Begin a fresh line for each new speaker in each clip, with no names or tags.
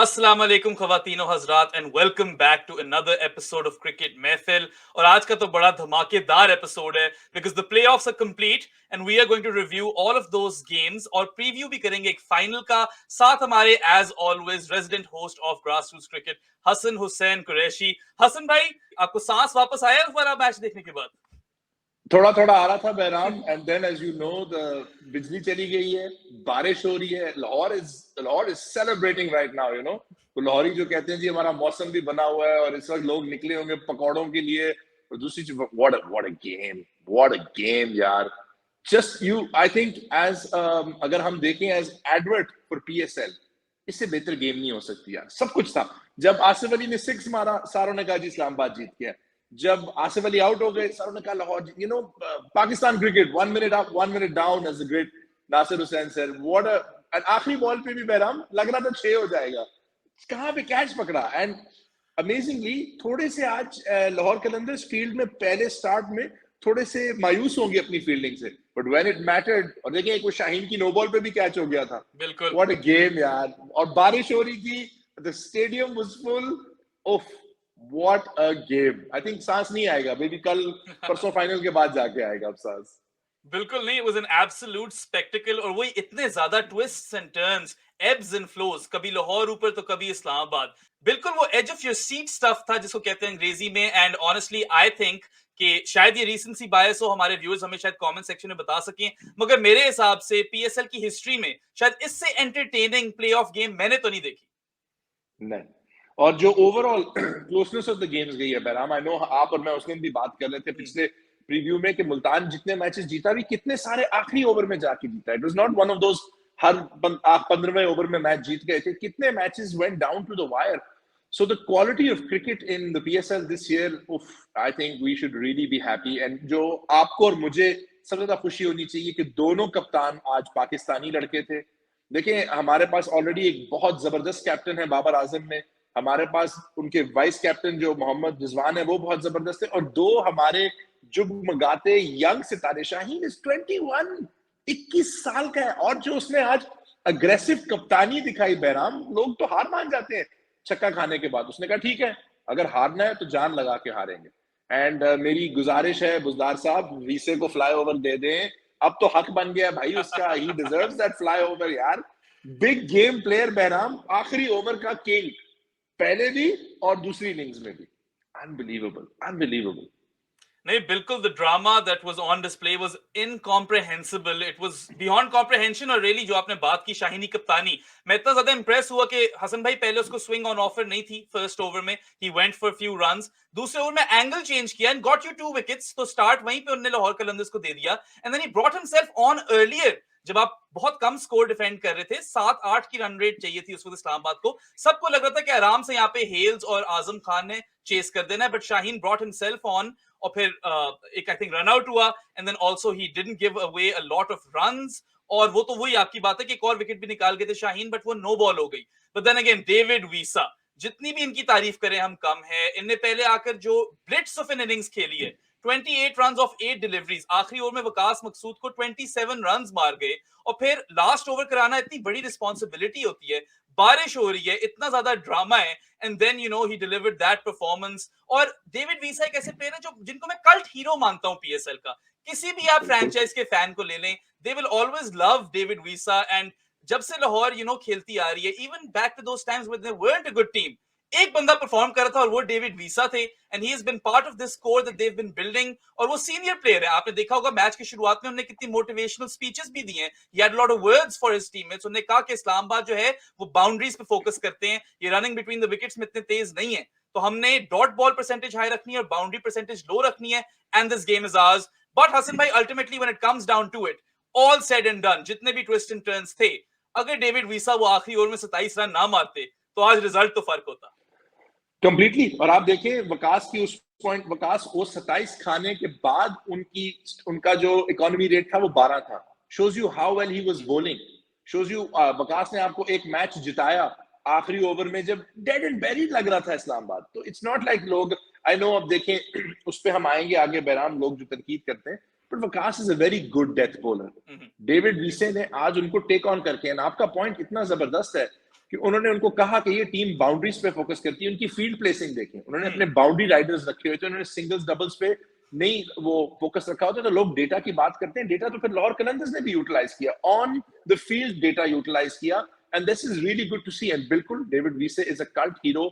अस्सलाम वालेकुम ख़वातीनो हज़रात and welcome back to another episode of cricket महफिल। और आज का तो बड़ा धमाकेदार एपिसोड है because the playoffs are complete and we are going to review all of those games और प्रीव्यू भी करेंगे एक फाइनल का। साथ हमारे as always resident host of grassroots cricket Hasan Hussain Qureshi. Hasan भाई, आपको सांस वापस आया दोबारा मैच देखने के बाद?
थोड़ा थोड़ा आ रहा था Bahram, and then as you know the बिजली चली गई है, बारिश हो रही है। Lahore is celebrating right now, you know. तो लाहौरी जो कहते हैं जी हमारा मौसम भी बना हुआ है और इस वक्त लोग निकले होंगे पकौड़ों के लिए। और दूसरी चीज, व्हाट अ गेम यार। Just you I think as अगर हम देखें एज एडवर्ट फॉर पीएसएल, इससे बेहतर गेम नहीं हो सकती यार। सब कुछ था। जब आसिफ अली ने 6 मारा, सारों ने कहा जी इस्लामाबाद जीत गया। जब आसिफ अली आउट हो गए, सारों ने कहा Lahore, you know, Pakistan cricket 1 minute up 1 minute down, as the great Nasser Hussain sir. What a आखिरी बॉल पे भी बहराम लग रहा था 6 हो जाएगा, कहां पे कैच पकड़ा। एंड अमेजिंगली थोड़े से आज लाहौर कलंदर्स फील्ड में पहले स्टार्ट में थोड़े से मायूस होंगे अपनी फील्डिंग से, बट व्हेन इट मैटर्ड, और देखिए एक वो शाहीन की नो बॉल पे भी कैच हो गया था।
बिल्कुल।
व्हाट अ गेम यार। और बारिश हो रही थी, the stadium was full. Of, what a game. I think सांस नहीं आएगा, मे बी कल परसों फाइनल के बाद जाके आएगा अब सांस।
बिल्कुल नहीं, it was an absolute spectacle। और वही इतने ज्यादा twists and turns, ebbs and flows, कभी लाहौर ऊपर तो कभी इस्लामाबाद। बिल्कुल वो edge of your seat stuff था जिसको कहते हैं अंग्रेजी में। एंड ऑनेस्टली आई थिंक कि शायद ये रीसेंसी बायस हो, हमारे व्यूअर्स हमें शायद कमेंट सेक्शन में बता सकें, मगर मेरे हिसाब से पीएसएल की हिस्ट्री में शायद इससे एंटरटेनिंग प्लेऑफ गेम मैंने तो नहीं देखी।
नहीं, और जो overall closeness of the games गई है बहराम, आई नो आप और मैं उस दिन भी बात कर रहे थे पिछले प्रीव्यू में कि मुल्तान जितने मैचेस जीता भी, कितने सारे आखिरी ओवर में जाके जीता। It was not one of those हर 15वें ओवर में मैच जीत गए थे। कितने matches went down to the wire. So the quality of cricket in the PSL this year, I think we should really be happy. And जो आपको और मुझे सबसे ज्यादा खुशी होनी चाहिए कि दोनों कप्तान आज पाकिस्तानी लड़के थे। देखिए हमारे पास ऑलरेडी एक बहुत जबरदस्त कैप्टन है बाबर आजम में, हमारे पास उनके वाइस कैप्टन जो मोहम्मद रिजवान है वो बहुत जबरदस्त है, और दो हमारे जुगमगाते यंग सितारे। शाहीन इज 21 साल का है, और जो उसने आज अग्रेसिव कप्तानी दिखाई बहराम, लोग तो हार मान जाते हैं छक्का खाने के बाद। उसने कहा ठीक है, अगर हारना है तो जान लगा के हारेंगे। एंड मेरी गुजारिश है बुजदार साहब, वीसे को फ्लाईओवर दे दें। अब तो हक बन गया भाई उसका, ही डिजर्व्स दैट फ्लाईओवर यार। बिग गेम प्लेयर बहराम, आखिरी ओवर का किंग, पहले भी और दूसरी इनिंग्स में भी। Unbelievable, unbelievable.
नहीं, बिल्कुल the drama that was on display was incomprehensible. It was beyond comprehension. और रियली जो आपने बात की शाहीनी कप्तानी, मैं इतना ज्यादा इंप्रेस हुआ कि हसन भाई पहले उसको स्विंग ऑन ऑफर नहीं थी फर्स्ट ओवर में, he went for few runs. दूसरे ओवर में एंगल चेंज किया एंड गॉट यू 2 विकेट्स। तो स्टार्ट वहीं पे उन्होंने लाहौर कलंदर्स को दे दिया and then he brought himself on earlier जब आप बहुत कम स्कोर डिफेंड कर रहे थे। 7-8 की रन रेट चाहिए थी उस वक्त इस्लामाबाद को। सबको लग रहा था कि आराम से यहाँ पे हेल्स और आजम खान ने चेस कर देना है, but Shaheen brought himself on. और फिर एक आई थिंक रन आउट हुआ and then also he didn't give away a lot of runs. और वो तो वही आपकी बात है कि एक और विकेट भी निकाल गए थे शाहीन, बट वो नो बॉल हो गई। But then again David Wiese, जितनी भी इनकी तारीफ करें हम कम है। इनने पहले आकर जो ब्लिट्स ऑफ एन इनिंग्स खेली है, 28 रन्स ऑफ 8 डिलीवरीज, आखिरी ओवर में वकास मकसूद को 27 रन्स मार गए। और फिर लास्ट ओवर कराना इतनी बड़ी रिस्पॉन्सिबिलिटी होती है, बारिश हो रही है, इतना ज्यादा ड्रामा है, and then you know he delivered that performance. और डेविड वीसा एक ऐसे प्लेयर है जो जिनको मैं कल्ट हीरो मानता हूं पीएसएल का। किसी भी आप फ्रेंचाइज के फैन को ले लें, they will always love David Wiese. And जब से लाहौर यू नो खेलती आ रही है, even back to those times when they weren't a good team, एक बंदा परफॉर्म कर रहा था और वो डेविड वीसा थे। And he has been part of this core that they have been building. और वो सीनियर प्लेयर है, आपने देखा होगा मैच की शुरुआत में उन्होंने कितनी मोटिवेशनल स्पीचेस भी दी हैं। He had lot of words for his teammates. उन्होंने कहा कि इस्लामाबाद जो है वो बाउंड्रीज पे फोकस करते हैं, ये रनिंग बिटवीन द विकेट्स में इतने तेज नहीं है, तो हमने डॉट बॉल परसेंटेज हाई रखनी है और बाउंड्री परसेंटेज लो रखनी है, and this game is ours. But Hasan भाई, ultimately when it comes down to it, all said and done, जितने भी ट्विस्ट एंड टर्न्स थे, अगर डेविड वीसा वो आखिरी ओवर में 27 रन ना मारते तो आज रिजल्ट तो फर्क होता
कंप्लीटली। और आप देखें वकास की उस पॉइंट, वकास को 27 खाने के बाद उनका जो इकोनॉमी रेट था वो 12 था। Shows you how well he was bowling. Shows you Waqas ने आपको एक मैच जिताया आखिरी ओवर में जब डेड एंड बेरीड लग रहा था इस्लामाबाद। तो इट्स नॉट लाइक लोग, आई नो, अब देखें उस पर हम आएंगे आगे बहराम, लोग जो तनकीद करते हैं, but Waqas is a very good death bowler. David Wiese ने आज उनको टेक ऑन करके, आपका पॉइंट इतना जबरदस्त है कि उन्होंने उनको कहा कि ये टीम बाउंड्रीज पे फोकस करती है, उनकी फील्ड प्लेसिंग देखें, उन्होंने अपने बाउंड्री राइडर्स रखे हुए थे, उन्होंने सिंगल्स डबल्स पे नहीं वो फोकस रखा होता। तो लोग डेटा की बात करते हैं, डेटा तो फिर लाहौर कलंदर्स ने भी यूटिलाइज किया, on the field data utilize किया, and this is really good to see. And बिल्कुल David Wiese is a cult hero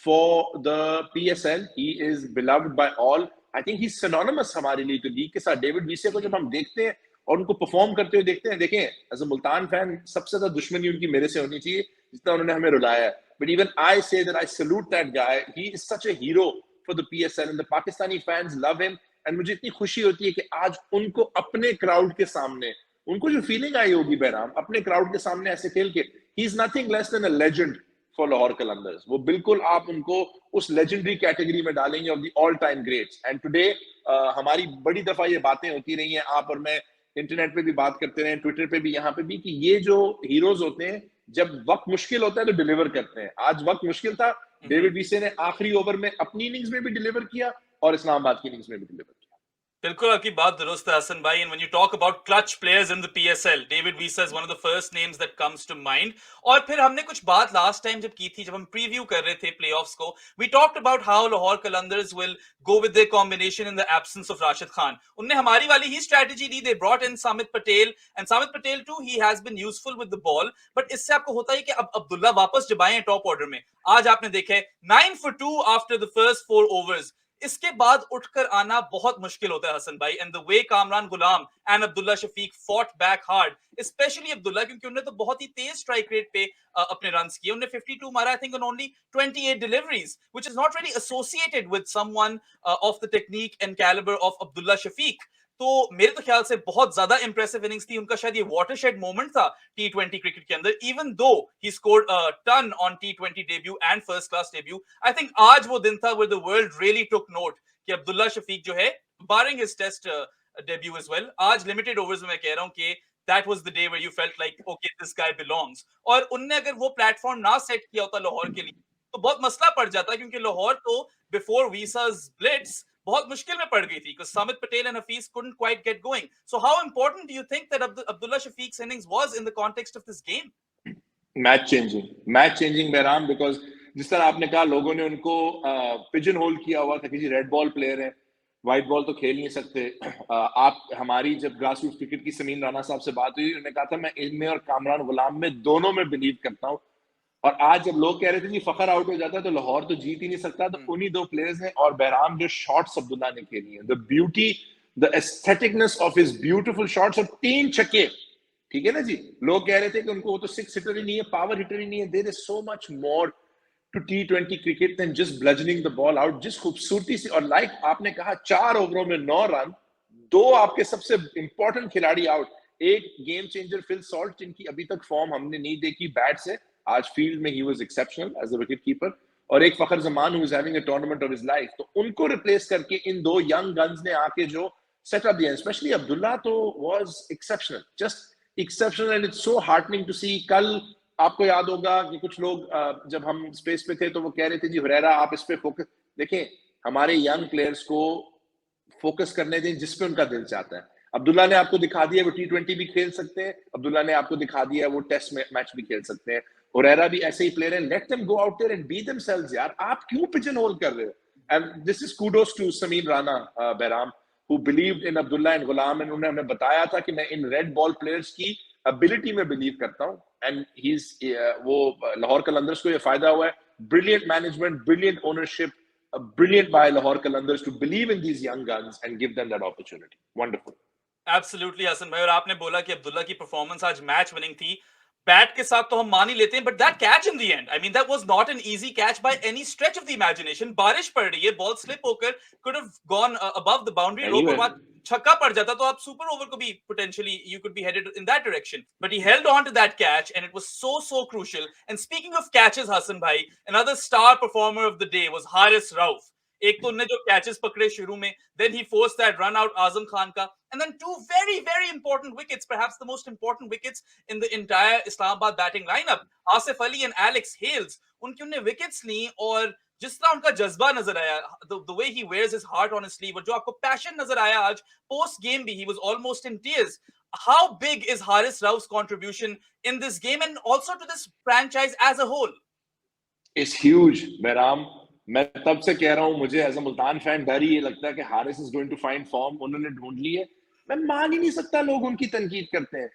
for the PSL, he is beloved by all. I think he synonymous हमारे लिए तो league के साथ। David वीसे को जब हम देखते हैं और उनको परफॉर्म करते हुए देखते हैं, देखें एज अ मुल्तान फैन सबसे ज्यादा दुश्मनी उनकी मेरे से होनी चाहिए जितना उन्होंने हमें रुलाया है, but even I say that I salute that guy, he is such a hero for the PSL and the Pakistani fans love him. And मुझे इतनी खुशी होती है कि आज उनको अपने क्राउड के सामने, उनको जो फीलिंग आई होगी बहराम अपने क्राउड के सामने ऐसे खेल के, he is nothing less than a legend for Lahore Qalandars. वो बिल्कुल आप उनको उस लेजेंडरी कैटेगरी में डालेंगे of the all time greats. And today हमारी बड़ी दफा ये बातें होती रही हैं, आप और मैं इंटरनेट पे भी बात करते रहे, ट्विटर पे भी, यहाँ पे भी, कि ये जो हीरोज होते हैं जब वक्त मुश्किल होता है तो डिलीवर करते हैं। आज वक्त मुश्किल था, डेविड वीसे ने आखिरी ओवर में अपनी इनिंग्स में भी डिलीवर किया और इस्लामाबाद की इनिंग्स में भी डिलीवर किया।
बिल्कुल आपकी बात दुरुस्त है हसन भाई, and when you talk about clutch players in the PSL, David Wiese is one of the first names that comes to mind. और फिर हमने कुछ बात लास्ट टाइम जब की थी, जब हम प्रीव्यू कर रहे थे प्लेऑफ्स को, we talked about how Lahore Qalandars will go with their combination in the absence of Rashid Khan. उन्होंने हमारी वाली ही स्ट्रेटजी दी, they brought in Samit Patel, and Samit Patel too he has been useful with the ball. But इससे आपको होता है कि अब अब्दुल्ला वापस जब आए हैं टॉप ऑर्डर में, आज आपने देखा है 9 for 2 after the first 4 overs, इसके बाद उठकर आना बहुत मुश्किल होता है हसन भाई। And the way Kamran Ghulam and Abdullah Shafique fought back hard, especially Abdullah, क्योंकि उन्होंने तो बहुत ही तेज स्ट्राइक रेट पे अपने रन्स किए। उन्होंने 52 मारा, I think, on only 28 deliveries, which is not really associated with someone of the technique and calibre of Abdullah Shafique. तो मेरे तो ख्याल से बहुत ज्यादा इंप्रेसिव इनिंग्स थी उनका, शायद ये वाटरशेड मोमेंट था T20 क्रिकेट के अंदर, even though he scored a ton on T20 debut and first class debut. I think आज वो दिन था where the world really took note कि अब्दुल्ला शफीक जो है, barring his test debut as well, आज लिमिटेड ओवर्स में मैं कह रहा हूं कि that was the day where you felt like okay this guy belongs। और उनने अगर वो प्लेटफॉर्म ना सेट किया होता लाहौर के लिए तो बहुत मसला पड़ जाता, क्योंकि लाहौर तो बिफोर वीसा's blitz बहुत मुश्किल में पड़ गई थी, because Samit Patel and Hafiz couldn't quite get going। So how important do you think that Abdullah Shafiq's innings was in the context of this game?
Match changing Bahram, because जिस तरह आपने कहा लोगों ने उनको पिजन होल किया हुआ था कि जी रेड बॉल प्लेयर है, व्हाइट बॉल तो खेल नहीं सकते। आप हमारी जब ग्रास रूट क्रिकेट की समीन राणा साहब से बात हुई, उन्होंने कहा था मैं इनमें और कामरान गुलाम में दोनों में बिलीव करता हूँ। और आज जब लोग कह रहे थे कि फखर आउट हो जाता है तो लाहौर तो जीत ही नहीं सकता, तो उन्हीं दो प्लेयर्स हैं। और बहराम जो शॉट्स अब्दुल्ला ने खेली है, the beauty, the aestheticness of his beautiful shots, और 3 छक्के, ठीक है ना जी। लोग कह रहे थे कि उनको वो तो 6 हिटर ही नहीं है, पावर हिटर ही नहीं है। There is so much more to T20 cricket than just bludgeoning the ball out. जिस खूबसूरती से, और लाइक आपने कहा 4 ओवरों में 9 रन, 2 आपके सबसे इंपॉर्टेंट खिलाड़ी आउट, एक गेम चेंजर फिल सॉल्ट जिनकी अभी तक फॉर्म हमने नहीं देखी बैट से, आज फील्ड में he was exceptional as a wicket keeper, और एक Fakhar Zaman who is having a tournament of his life. तो उनको रिप्लेस करके इन 2 यंग गन्स ने आके जो सेटअप दिया, स्पेशली अब्दुल्ला तो was exceptional, just exceptional. And it's so heartening to see. कल आपको याद होगा कि कुछ लोग जब हम स्पेस पे थे तो वो कह रहे थे जी हुरैरा आप इस पे फोकस, देखें हमारे यंग प्लेयर्स को फोकस करने दें जिस पे उनका दिल चाहता है। अब्दुल्ला ने आपको दिखा दिया वो T20 भी खेल सकते हैं, अब्दुल्ला ने आपको दिखा दिया वो टेस्ट मैच भी खेल सकते हैं, हुरैरा भी ऐसे ही प्लेयर है। Let them go out there and be themselves यार, आप क्यों पिजन होल कर रहे हो? And this is kudos to Sameer Rana Bahram who believed in Abdullah and Ghulam, and उन्होंने हमें बताया था कि मैं इन रेड बॉल प्लेयर्स की एबिलिटी में बिलीव करता हूं। एंड ही इज वो लाहौर कलंदर्स को ये फायदा हुआ है, brilliant management, brilliant ownership, brilliant by Lahore Qalandars to believe in these young guns and give them that opportunity. Wonderful.
Absolutely Hasan भाई, और आपने बोला कि अब्दुल्ला की परफॉर्मेंस आज मैच विनिंग थी, बैट के साथ तो हम मान ही लेते हैं, but that catch in the end, I mean that was not an easy catch by any stretch of the imagination. बारिश पड़ रही है, बॉल स्लिप होकर could have gone above the boundary, रोक के बाद छक्का पड़ जाता तो आप सुपर ओवर को भी potentially you could be headed in that direction, but he held on to that catch and it was so crucial. And speaking of catches Hasan भाई, another star performer of the day was Haris Rauf. एक तो उन्होंने जो catches पकड़े शुरू में, then he forced that run out Azam Khan का, and then 2 very important wickets, perhaps the most important wickets in the entire Islamabad batting lineup, Asif Ali and Alex Hales। उनकी उन्हें विकेट्स ली, और जिस तरह उनका जज्बा नजर आया, the way he wears his heart on his sleeve, और जो आपको पैशन नजर आया आज पोस्ट गेम भी, he was almost in tears। How big is Haris Rauf's contribution in this game and also to this franchise as a whole?
It's huge, Behram. मैं तब से कह रहा हूँ, मुझे एज अ मुल्तान फैन डर ही ये लगता है कि Haris is going to find form. उन्होंने ढूंढ ली है. मैं मान ही नहीं सकता लोग उनकी तनकीद करते हैं.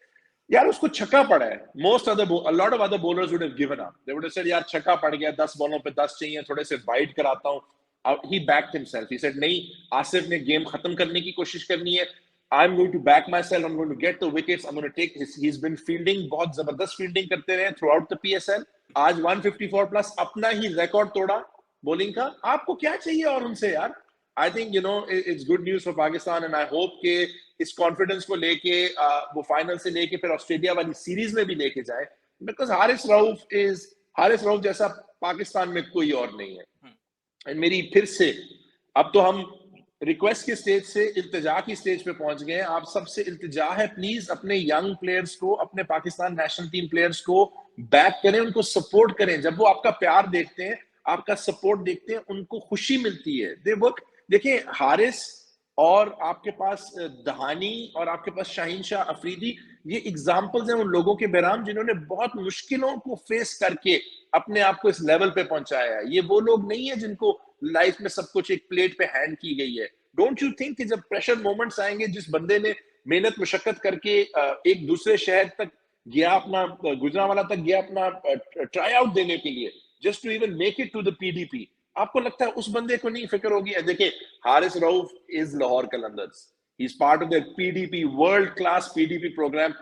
यार उसको छक्का पड़ा है. Most other a lot of other bowlers would have given up. They would have said यार छक्का पड़ गया, 10 बॉलों पे 10 चाहिए, थोड़े से वाइड कराता हूँ. ही बैक्ड हिमसेल्फ. ही सेड नहीं, आसिफ ने गेम खत्म करने की कोशिश करनी है. I'm going to back myself. I'm going to get the wickets. I'm going to take his. He's been fielding, बहुत जबरदस्त फील्डिंग करते रहे throughout the PSL. आज 154 प्लस अपना ही रिकॉर्ड तोड़ा बॉलिंग का. आपको क्या चाहिए और उनसे यार? I think it's good news for Pakistan and I hope कि इस कॉन्फिडेंस को लेके वो फाइनल से लेके फिर ऑस्ट्रेलिया वाली सीरीज में भी लेके जाए. Because हारिस रऊफ जैसा पाकिस्तान में कोई और नहीं है. एंड मेरी फिर से अब तो हम रिक्वेस्ट के स्टेज से इल्तिजा की स्टेज पे पहुंच गए. आप सबसे इल्तिजा है, प्लीज अपने यंग प्लेयर्स को, अपने पाकिस्तान नेशनल टीम प्लेयर्स को बैक करें, उनको सपोर्ट करें. जब वो आपका प्यार देखते हैं, आपका सपोर्ट देखते हैं, उनको खुशी मिलती है. They work. देखिए हारिस और आपके पास दहानी और आपके पास शाहीन शाह अफरीदी, ये एग्जाम्पल्स हैं उन लोगों के बेराम जिन्होंने बहुत मुश्किलों को फेस करके अपने आप को इस लेवल पे पहुंचाया है. ये वो लोग नहीं है जिनको लाइफ में सब कुछ एक प्लेट पे हैंड की गई है. डोंट यू थिंक कि जब प्रेशर मोमेंट्स आएंगे, जिस बंदे ने मेहनत मुशक्कत करके एक दूसरे शहर तक गया, अपना गुजरांवाला तक गया अपना ट्राई आउट देने के लिए, just to even make it to the PDP, आपको लगता है उस बंदे को नहीं फिक्र होगी? देखिए Haris Rauf is Lahore Qalandars. He is part of the PDP, world class PDP programme.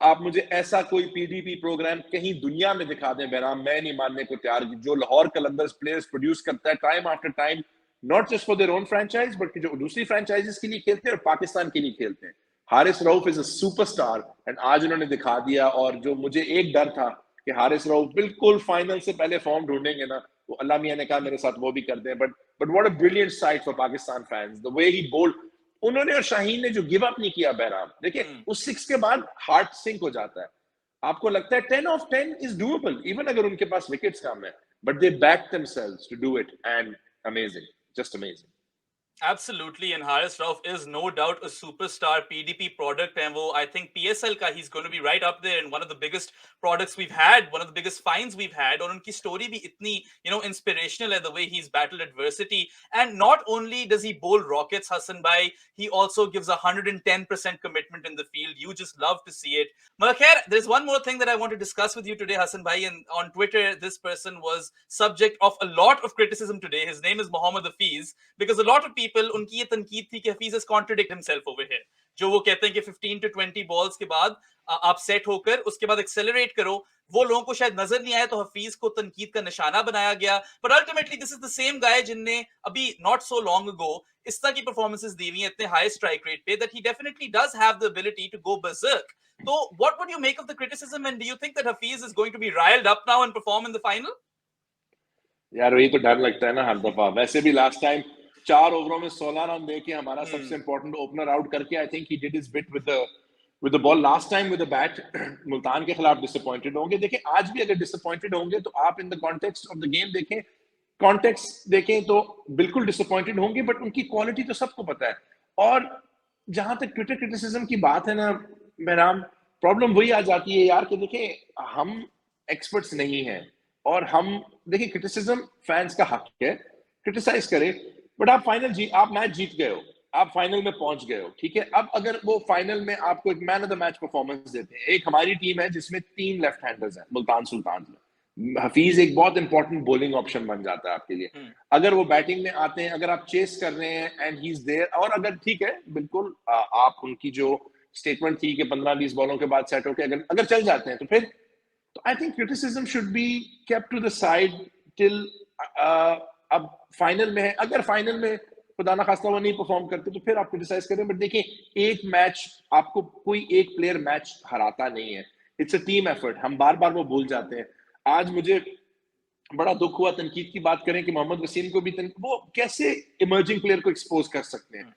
आप मुझे ऐसा कोई पीडीपी प्रोग्राम कहीं दुनिया में दिखा दें बहराम, मैं नहीं मानने को तैयार जो लाहौर कलंदर्स प्लेयर्स प्रोड्यूस करता है time after time, not just for their own franchise but जो दूसरी फ्रेंचाइजेस के लिए खेलते हैं और पाकिस्तान के लिए खेलते हैं. Haris Rauf is a superstar and आज उन्होंने दिखा दिया. और जो मुझे एक डर था कि हारिस रऊफ बिल्कुल फाइनल से पहले फॉर्म ढूंढेंगे ना, वो अल्लाह मियां ने कहा मेरे साथ वो भी कर दें. But what a brilliant sight for Pakistan fans, the way he bowled. उन्होंने और शाहीन ने जो गिव अप नहीं किया बहराम, देखिए उस 6 के बाद हार्ट सिंक हो जाता है. आपको लगता है 10 ऑफ 10 इज डूएबल इवन अगर उनके पास विकेट्स कम है, but they back themselves to do it and amazing, just amazing.
Absolutely, and Haris Rauf is no doubt a superstar PDP product, and I think PSL ka he's going to be right up there and one of the biggest products we've had, one of the biggest finds we've had. और उनकी story भी इतनी inspirational है, the way he's battled adversity, and not only does he bowl rockets, Hassan bhai, he also gives 110% commitment in the field. You just love to see it. But khair, there's one more thing that I want to discuss with you today, Hassan bhai, and on Twitter this person was subject of a lot of criticism today. His name is Mohammed Hafiz, because a lot of people उनकी ये तनकीद थी कि Hafeez has contradicted himself over here. जो वो कहते हैं कि 15 to 20 बॉल्स के बाद आप सेट होकर उसके बाद एक्सेलरेट करो, वो लोगों को शायद नजर नहीं आया, तो हफीज को तनकीद का निशाना बनाया गया. But ultimately this is the same guy जिनने अभी नॉट सो लॉन्ग अगो इस तरह की परफॉर्मेंसेस दी हुई हैं इतने हाई स्ट्राइक रेट पे, that he definitely does have the ability to go berserk. तो what would you make of the criticism, and do you think that Hafeez is going to be riled up now and perform in the final?
यार वही तो डर लगता है ना हर दफा. वैसे भी लास्ट टाइम 4 ओवरों में 16 रन देके हमारा सबसे इंपॉर्टेंट ओपनर आउट करके, आई think he did his bit with the ball last time with the bat. Multan के खिलाफ डिसअपॉइंटेड होंगे. देखिए आज भी अगर डिसअपॉइंटेड होंगे तो आप in the context of the game देखें, कॉन्टेक्स्ट देखें तो बिल्कुल डिसअपॉइंटेड होंगे, बट उनकी क्वालिटी तो सबको पता है. और जहां तक ट्विटर क्रिटिसिज्म की बात है ना मेहराम, प्रॉब्लम वही आ जाती है यार कि देखिए हम एक्सपर्ट्स नहीं हैं और हम देखिए क्रिटिसिज्म फैंस का हक है, क्रिटिसाइज करें, बट आप मैच जीत गए हो, आप फाइनल में पहुंच गए हो, ठीक है. अब अगर वो फाइनल में आपको एक man of the match performance देते हैं, एक हमारी टीम है जिसमें 3 लेफ्ट हैंडर्स हैं मुल्तान सुल्तान में, हफीज एक बहुत इंपॉर्टेंट बॉलिंग ऑप्शन बन जाता है आपके लिए. अगर वो बैटिंग में आते हैं, अगर आप चेस कर रहे हैं एंड ही इज देयर, और अगर ठीक है बिल्कुल आप उनकी जो स्टेटमेंट थी कि 15-20 बॉलों के बाद सेट होकर अगर चल जाते हैं तो फिर तो I think criticism should be kept to the side till अब फाइनल में है. अगर फाइनल में खुदा ना खास्ता वो नहीं परफॉर्म करते तो फिर आप क्रिटिसाइज करें, बट देखिए एक मैच आपको कोई एक प्लेयर मैच हराता नहीं है, इट्स अ टीम एफर्ट. हम बार बार वो भूल जाते हैं. आज मुझे बड़ा दुख हुआ, तनकीद की बात करें कि मोहम्मद वसीम को भी वो कैसे इमर्जिंग प्लेयर को एक्सपोज कर सकते हैं.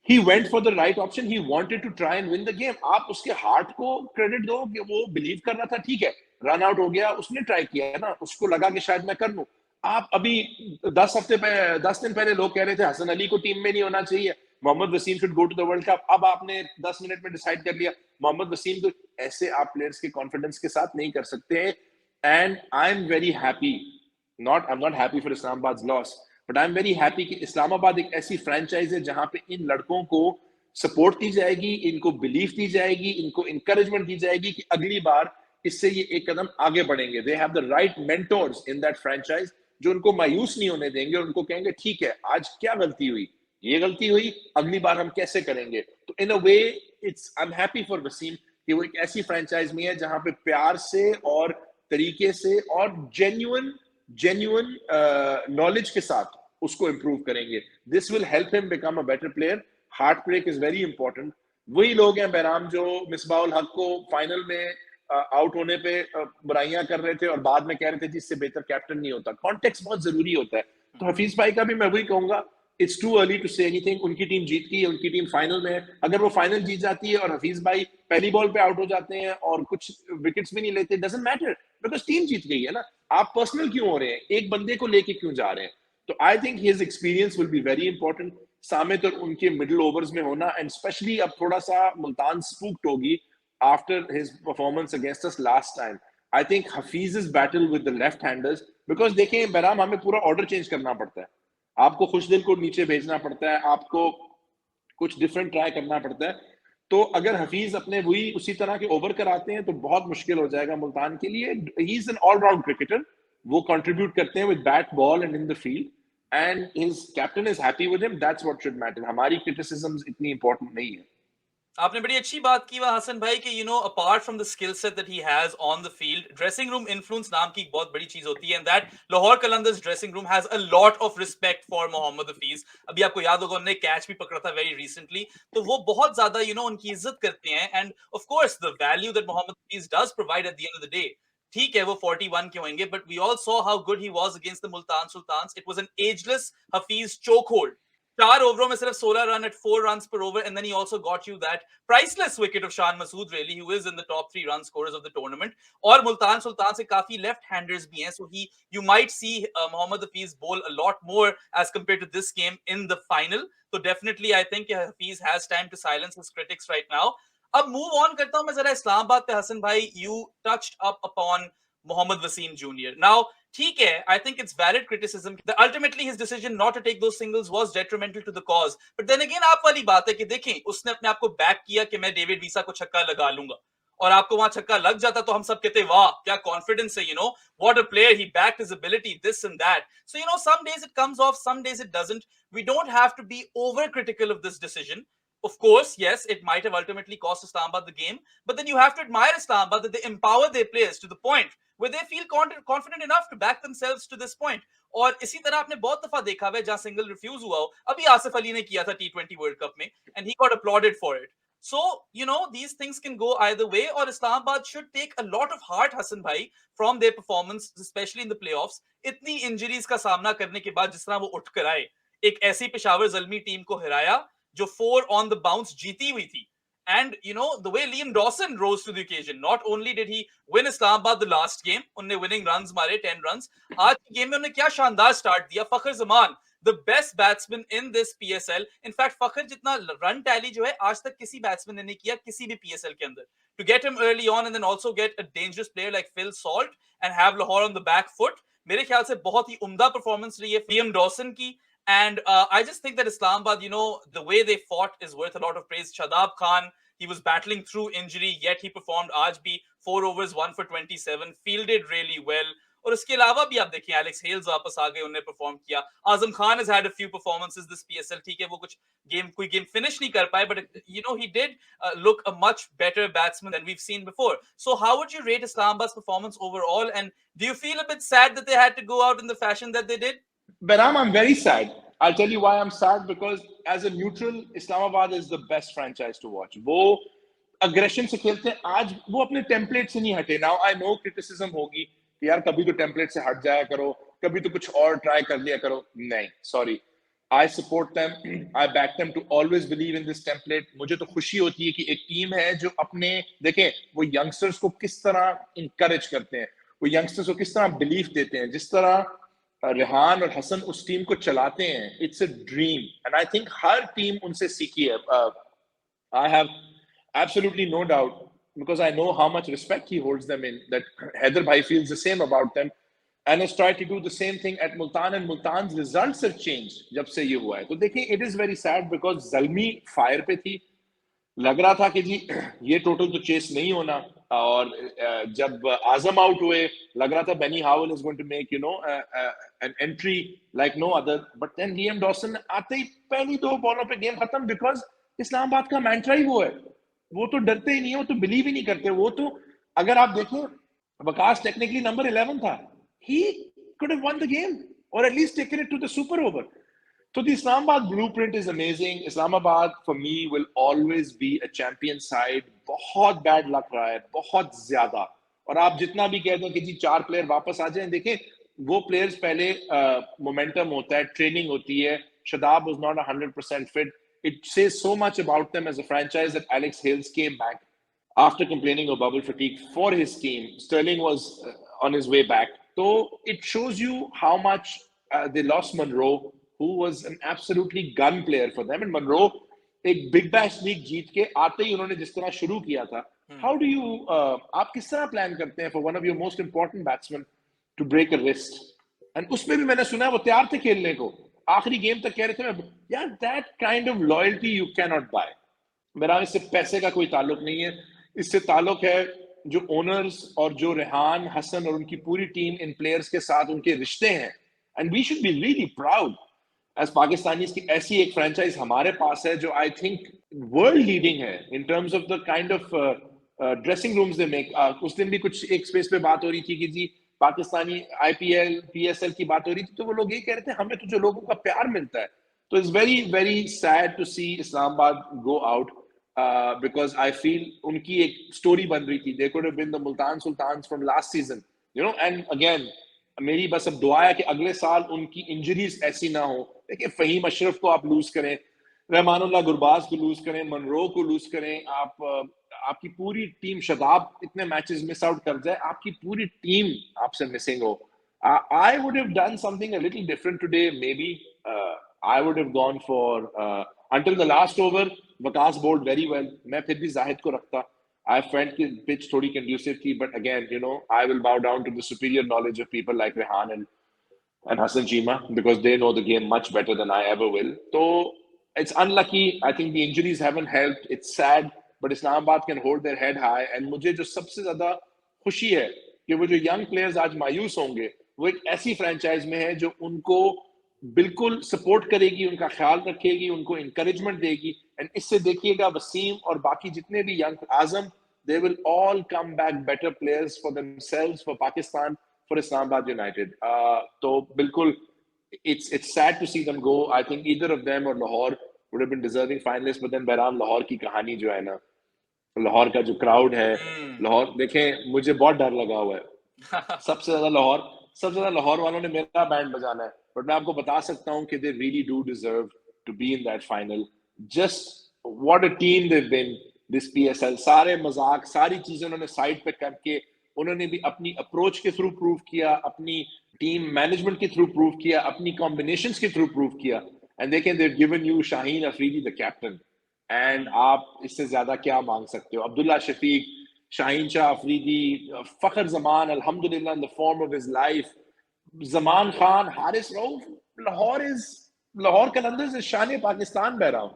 He went for the right option. He wanted to try and win the game. आप उसके हार्ट को क्रेडिट दो कि वो बिलीव कर रहा था, ठीक है रन आउट हो गया, उसने ट्राई किया है ना, उसको लगा कि शायद मैं कर लूं. आप अभी 10 दिन पहले लोग कह रहे थे हसन अली को टीम में नहीं होना चाहिए. Mohammad Wasim should go to the World Cup, अब आपने 10 मिनट में डिसाइड कर लिया मोहम्मद वसीम, तो ऐसे आप प्लेयर्स के कॉन्फिडेंस के साथ नहीं कर सकते। And I am very happy, I am not happy for Islamabad loss, but I am very happy कि इस्लामाबाद एक ऐसी फ्रेंचाइज है जहां पे इन लड़कों को सपोर्ट दी जाएगी, इनको बिलीफ दी जाएगी, इनको इंकरेजमेंट दी जाएगी कि अगली बार इससे ये एक कदम आगे बढ़ेंगे। दे have the right mentors in that franchise जो उनको मायूस नहीं होने देंगे और उनको कहेंगे ठीक है आज क्या गलती हुई, ये गलती हुई, अगली बार हम कैसे करेंगे। तो in a way it's I am happy for Wasim कि वो एक ऐसी फ्रेंचाइज में है जहां पे प्यार से और तरीके से और जेन्युइन नॉलेज के साथ उसको इंप्रूव करेंगे। This will help him become a better player. Heart break is very important. वही लोग हैं बहराम जो मिसबाउल हक को फाइनल में आउट होने पे बुराइयां कर रहे थे और बाद में कह रहे थे जिससे बेहतर कैप्टन नहीं होता। कॉन्टेक्स्ट बहुत जरूरी होता है। तो हफीज भाई का भी मैं वही कहूंगा, it's too early to say anything. उनकी टीम जीत गई है, उनकी टीम फाइनल में है। अगर वो फाइनल जीत जाती है और हफीज भाई पहली बॉल पे आउट हो जाते हैं और कुछ विकेट्स भी नहीं लेते, डजंट मैटर बिकॉज टीम जीत गई है ना। आप पर्सनल क्यों हो रहे हैं, एक बंदे को लेके क्यों जा रहे हैं। तो I think his experience will be very important. Samit और उनके मिडिल ओवर्स में होना, एंड स्पेशली अब थोड़ा सा मुल्तान स्पूक्ड होगी after his performance against us last time. I think Hafiz's battle with the left-handers, because देखें बहराम हमें पूरा ऑर्डर चेंज करना पड़ता है, आपको खुशदिल को नीचे भेजना पड़ता है, आपको कुछ डिफरेंट ट्राई करना पड़ता है। तो अगर हफीज अपने वही उसी तरह के ओवर कराते हैं तो बहुत मुश्किल हो जाएगा मुल्तान के लिए। He is an allround cricketer, वो कंट्रीब्यूट करते हैं with bat ball and in the field, and his captain is happy with him, that's what should matter. हमारी क्रिटिसिज्म्स इतनी इंपॉर्टेंट नहीं है।
आपने बड़ी अच्छी बात की वहां हसन भाई कि apart from the skill set that he has on the field, dressing room influence नाम की एक बहुत बड़ी चीज होती है, and that Lahore Qalandars dressing room has a lot of respect for Mohammad Hafeez. अभी आपको याद होगा उन्होंने कैच भी पकड़ा था वेरी रिसेंटली, तो वो बहुत ज्यादा उनकी इज्जत करते हैं। And of course the value that Mohammad Hafeez does provide at the end of the day, ठीक है वो 41 के होंगे, but we all saw how good he was against the Multan Sultans. It was an ageless Hafeez choke hold, 4 ओवरों में सिर्फ 16 run at 4 runs per over, and then he also got you that priceless wicket of Shan Masood, really, who is in the top 3 run scorers of the tournament. और मुल्तान सुल्तान से काफी left-handers भी हैं, so you might see Mohammad Hafiz bowl a lot more as compared to this game in the final. So definitely I think Hafiz has time to silence his critics right now. अब move on करता हूं मैं जरा इस्लामाबाद पे। हसन भाई, you touched up upon Mohammad Wasim Jr. Now, ठीक है, I think it's valid criticism that ultimately his decision not to take those singles was detrimental to the cause. But then again, आप वाली बात है कि देखें उसने अपने आप को बैक किया कि मैं डेविड वीसा को छक्का लगा लूंगा, और आपको वहां छक्का लग जाता तो हम सब कहते वाह क्या कॉन्फिडेंस है, what a player, he backed his ability, this and that. So some days it comes off, some days it doesn't. We don't have to be over critical of this decision. Of course, yes, it might have ultimately cost Islamabad the game, but then you have to admire Islamabad that they empower their players to the point where they feel confident enough to back themselves to this point. और इसी तरह आपने बहुत दफा देखा है जहां single refuse हुआ हो, अभी आसिफ अली ने किया था T20 वर्ल्ड कप में, and he got applauded for it. So, these things can go either way, or Islamabad should take a lot of heart, Hassan bhai, from their performance, especially in the playoffs. इतनी injuries का सामना करने के बाद जिस तरह वो उठ कर आए, एक ऐसी पेशावर ज़ल्मी टीम को हराया जो 4 on the bounce जीती हुई थी. And the way Liam Dawson rose to the occasion, not only did he win Islamabad the last game, उन्होंने winning runs मारे 10 runs, आज की गेम में उन्होंने क्या शानदार स्टार्ट दिया. फखर Zaman, the best batsman in this PSL. In fact, फखर जितना run tally जो है आज तक किसी बैट्समैन ने नहीं किया किसी भी PSL के अंदर. To get him early on and then also get a dangerous player like Phil Salt and have Lahore on the back foot, मेरे ख्याल से बहुत ही उम्दा परफॉर्मेंस रही है Liam Dawson की. And I just think that Islamabad, the way they fought is worth a lot of praise. Shadab Khan, he was battling through injury, yet he performed. आज भी 4 overs, 1 for 27, fielded really well. और उसके अलावा भी आप देखिए Alex Hales वापस आ गए, उन्होंने परफॉर्म किया. Azam Khan has had a few performances this PSL. ठीक है वो कोई गेम फिनिश नहीं कर पाए, but he did look a much better batsman than we've seen before. So how would you rate Islamabad's performance overall, and do you feel a bit sad that they had to go out in the fashion that they did?
Bahram, I'm very sad. I'll tell you why I'm sad, because as a neutral, Islamabad is the best franchise to watch. वो aggression से खेलते हैं, आज वो अपने template से नहीं हटे. Now I know criticism होगी कि यार कभी तो टेम्पलेट से हट जाया करो, कभी तो कुछ और ट्राई कर लिया करो. नहीं, sorry. I support them. I back them to always believe in this template. मुझे तो खुशी होती है कि एक टीम है जो अपने देखें वो यंगस्टर्स को किस तरह encourage करते हैं, वो यंगस्टर्स को किस तरह बिलीफ देते हैं. जिस तरह रेहान और हसन उस टीम को चलाते हैं, it's a dream, and I think her team उनसे सीखी है. I have absolutely no doubt, because I know how much respect he holds them in, that Haider Bhai feels the same about them and has tried to do the same thing at Multan, and Multan's results have changed जब से ये हुआ है. तो देखिए, it is very sad because Zalmi fire पे थी, लग रहा था कि जी ये टोटल तो चेस नहीं होना, और जब आजम आउट हुए लग रहा था Benny Howell is going to make an entry like no other, but then Liam Dawson आते ही पहली 2 बॉलों पे गेम खत्म, बिकॉज इस्लामाबाद का मैंट्रा ही वो है, वो तो डरते ही नहीं है, वो तो बिलीव ही नहीं करते, वो तो अगर आप देखें वकास टेक्निकली नंबर 11 था, he could have won the game or at least taken it to the super over. So the Islamabad blueprint is amazing. Islamabad for me will always be a champion side. बहुत bad luck रहा है, बहुत ज्यादा, और आप जितना भी कह दो कि जी 4 प्लेयर वापस आ जाएं, देखें वो प्लेयर्स पहले मोमेंटम होता है, ट्रेनिंग होती है. Shadab was not 100% fit. It says so much about them as a franchise that Alex Hales came back after complaining of bubble fatigue for his team. Sterling was on his way back. So it shows you how much they lost Monroe, who was an absolutely gun player for them. And Monroe एक big bash league जीत के आते ही उन्होंने जिस तरह शुरू किया था, how do you आप किस तरह प्लान करते हैं for one of your most important batsman to break a wrist? And उसमें भी मैंने सुना है वो तैयार थे खेलने को, आखिरी गेम तक कह रहे थे यार, that kind of loyalty you can not buy. मेरा इससे पैसे का कोई ताल्लुक नहीं है, इससे ताल्लुक है जो ओनर्स और जो रेहान, हसन और उनकी पूरी टीम इन प्लेयर्स के साथ उनके रिश्ते हैं. And we should be really proud as Pakistanis की ऐसी एक फ्रेंचाइज हमारे पास है जो आई थिंक वर्ल्ड लीडिंग है in terms of the kind of dressing rooms they make. उस दिन भी कुछ एक स्पेस पे बात हो रही थी कि जी पाकिस्तानी IPL PSL की बात हो रही थी, तो वो लोग ये कह रहे थे हमें तो जो लोगों का प्यार मिलता है. तो it's very very sad to see Islamabad go out, because I feel उनकी एक स्टोरी बन रही थी. They could have been the Multan Sultans from last season, you know. And again, मेरी बस अब दुआ है कि अगले साल उनकी इंजरीज ऐसी ना हो. देखिए, फहीम अशरफ को आप लूज करें, रहमानुल्लाह गुरबाज को लूज करें, मनरो को लूज करें, आपकी पूरी टीम, शदाब इतने मैचेस मिस आउट कर जाए, आपकी पूरी टीम आपसे मिसिंग हो. I would have done something a little different today. Maybe I would have gone for until the last over. Waqas bowled very well. मैं फिर भी जाहिद को रखता. I felt the pitch थोड़ी conducive थी, but again, you know, I will bow down to the superior knowledge of people like Rehan and Hassan Chima, because they know the game much better than I ever will. So it's unlucky. I think the injuries haven't helped. It's sad, but Islamabad can hold their head high. And मुझे जो सबसे ज्यादा खुशी है कि वो जो young players आज मायूस होंगे, वो एक ऐसी franchise में है जो उनको बिल्कुल सपोर्ट करेगी, उनका ख्याल रखेगी, उनको encouragement देगी. एंड इससे देखिएगा वसीम और बाकी जितने भी young, Azam, they will all come back better players for themselves, for Pakistan, for Islamabad United. तो बिल्कुल it's sad to see them go. I think either of them or Lahore would have been deserving finalists, but then Bahram Lahore की कहानी जो है ना, लाहौर का जो crowd है, लाहौर देखें, मुझे बहुत डर लगा हुआ है. सबसे ज्यादा लाहौर वालों ने मेरा बैंड बजाना है, बट मैं आपको बता सकता हूँ कि they really do deserve to be in that final. Just what a team they've been this PSL. सारे मजाक, सारी चीजें उन्होंने साइड पे करके, उन्होंने भी अपनी अप्रोच के थ्रू प्रूव किया, अपनी टीम मैनेजमेंट के थ्रू प्रूव किया, अपनी कॉम्बिनेशंस के थ्रू प्रूव किया. एंड देखें, they've given you Shaheen Afridi the captain, and आप इससे ज्यादा क्या मांग सकते हो? अब्दुल्ला शफीक, शाहीन शाह अफरीदी, फखर जमान अल्हम्दुलिल्लाह in the form of his life, Zaman Khan, Haris Rauf. Lahore Qalandars is शान पाकिस्तान बह रहा हूं.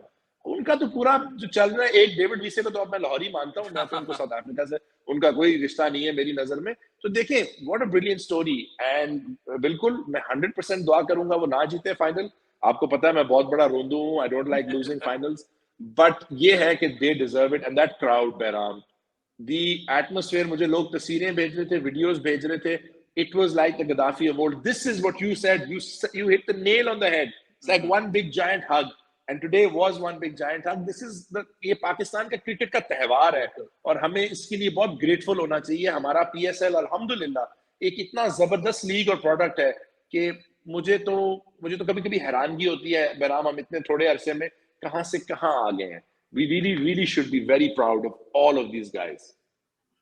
उनका तो पूरा जो चल रहा है, एक डेविड विसे को तो अब मैं लाहौरी मानता हूँ, ना तो उनको साउथ अफ्रीका से उनका कोई रिश्ता नहीं है मेरी नजर में. तो देखें, what a brilliant story. And बिल्कुल मैं 100% दुआ करूंगा वो ना जीते फाइनल. आपको पता है मैं बहुत बड़ा रोंदू हूँ, I don't like losing finals, but ये है कि they deserve it. And that crowd Bahram, the atmosphere, मुझे लोग तस्वीरें भेज रहे थे, वीडियोस भेज रहे थे. It was like the Gaddafi of old. This is what you said. You hit the nail on the head. It's like one big giant hug. And today was one big giant hug. This is ये पाकिस्तान का cricket का त्योहार है, और हमें इसके लिए बहुत ग्रेटफुल होना चाहिए. हमारा PSL अल्हम्दुलिल्लाह एक इतना जबरदस्त लीग और प्रोडक्ट है कि मुझे तो कभी-कभी हैरानगी होती है, बहराम हम इतने थोड़े अरसे में कहां से कहां आ गए हैं. We really should be very proud of all of these guys.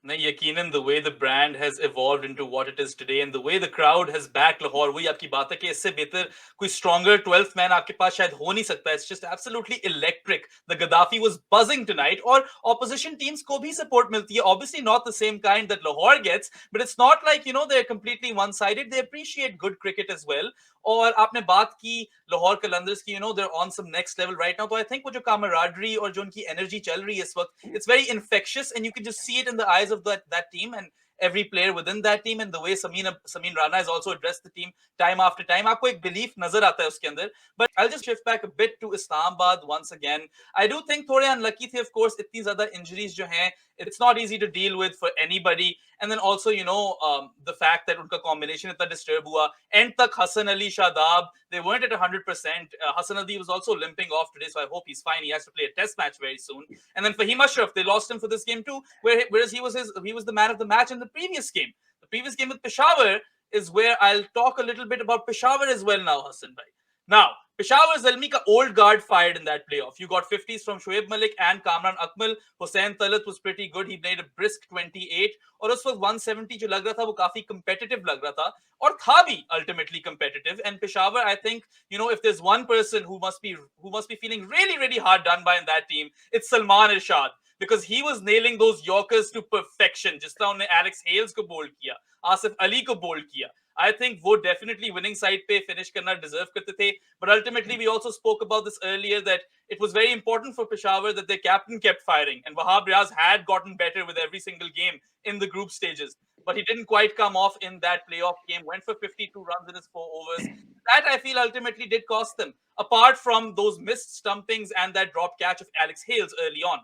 नहीं, यकीनन the way the brand has evolved into what it is today and the way the crowd has backed Lahore, वही आपकी बात है कि इससे बेहतर कोई stronger 12th man आपके पास शायद हो नहीं सकता. It's just absolutely electric. The Gaddafi was buzzing tonight. और opposition teams को भी support मिलती है. Obviously not the same kind that Lahore gets, but it's not like, you know, they're completely one-sided. They appreciate good cricket as well. और आपने बात की लाहौर कलंदर्स की, you know, they're on some next level right now. तो I think वो जो camaraderie और जो उनकी energy चल रही है इस वक्त, it's very infectious and you can just see it in the eyes of that team and every player within that team and the way Sameen Rana has also addressed the team time after time. आपको एक belief नजर आता है उसके अंदर. But I'll just shift back a bit to Islamabad once again. I do think थोड़े unlucky थे, of course, इतनी ज़्यादा injuries जो हैं. It's not easy to deal with for anybody. And then also, you know, the fact that उनका combination इतना disturb हुआ. End तक Hassan Ali, Shadab, they weren't at 100%. Hassan Ali was also limping off today, so I hope he's fine. He has to play a test match very soon. And then Fahim Ashraf, they lost him for this game too, whereas he was the man of the match in the previous game. The previous game with Peshawar is where I'll talk a little bit about Peshawar as well now, Hassan bhai. Now, Peshawar Zalmi ka old guard fired in that playoff. You got 50s from Shoaib Malik and Kamran Akmal. Hussain Talat was pretty good. He played a brisk 28. और उस वक्त 170 जो लग रहा था वो काफी competitive लग रहा था और था भी ultimately competitive. And Peshawar, I think, you know, if there's one person who must be feeling really really hard done by in that team, it's Salman Irshad, because he was nailing those Yorkers to perfection. जिस तरह उन्होंने Alex Hales को bold किया, Asif Ali को bold किया. I think वो definitely winning side पे finish करना deserve करते थे. But ultimately, we also spoke about this earlier that it was very important for Peshawar that their captain kept firing. And Wahab Riaz had gotten better with every single game in the group stages. But he didn't quite come off in that playoff game. Went for 52 runs in his 4 overs. That, I feel, ultimately did cost them. Apart from those missed stumpings and that drop catch of Alex Hales early on.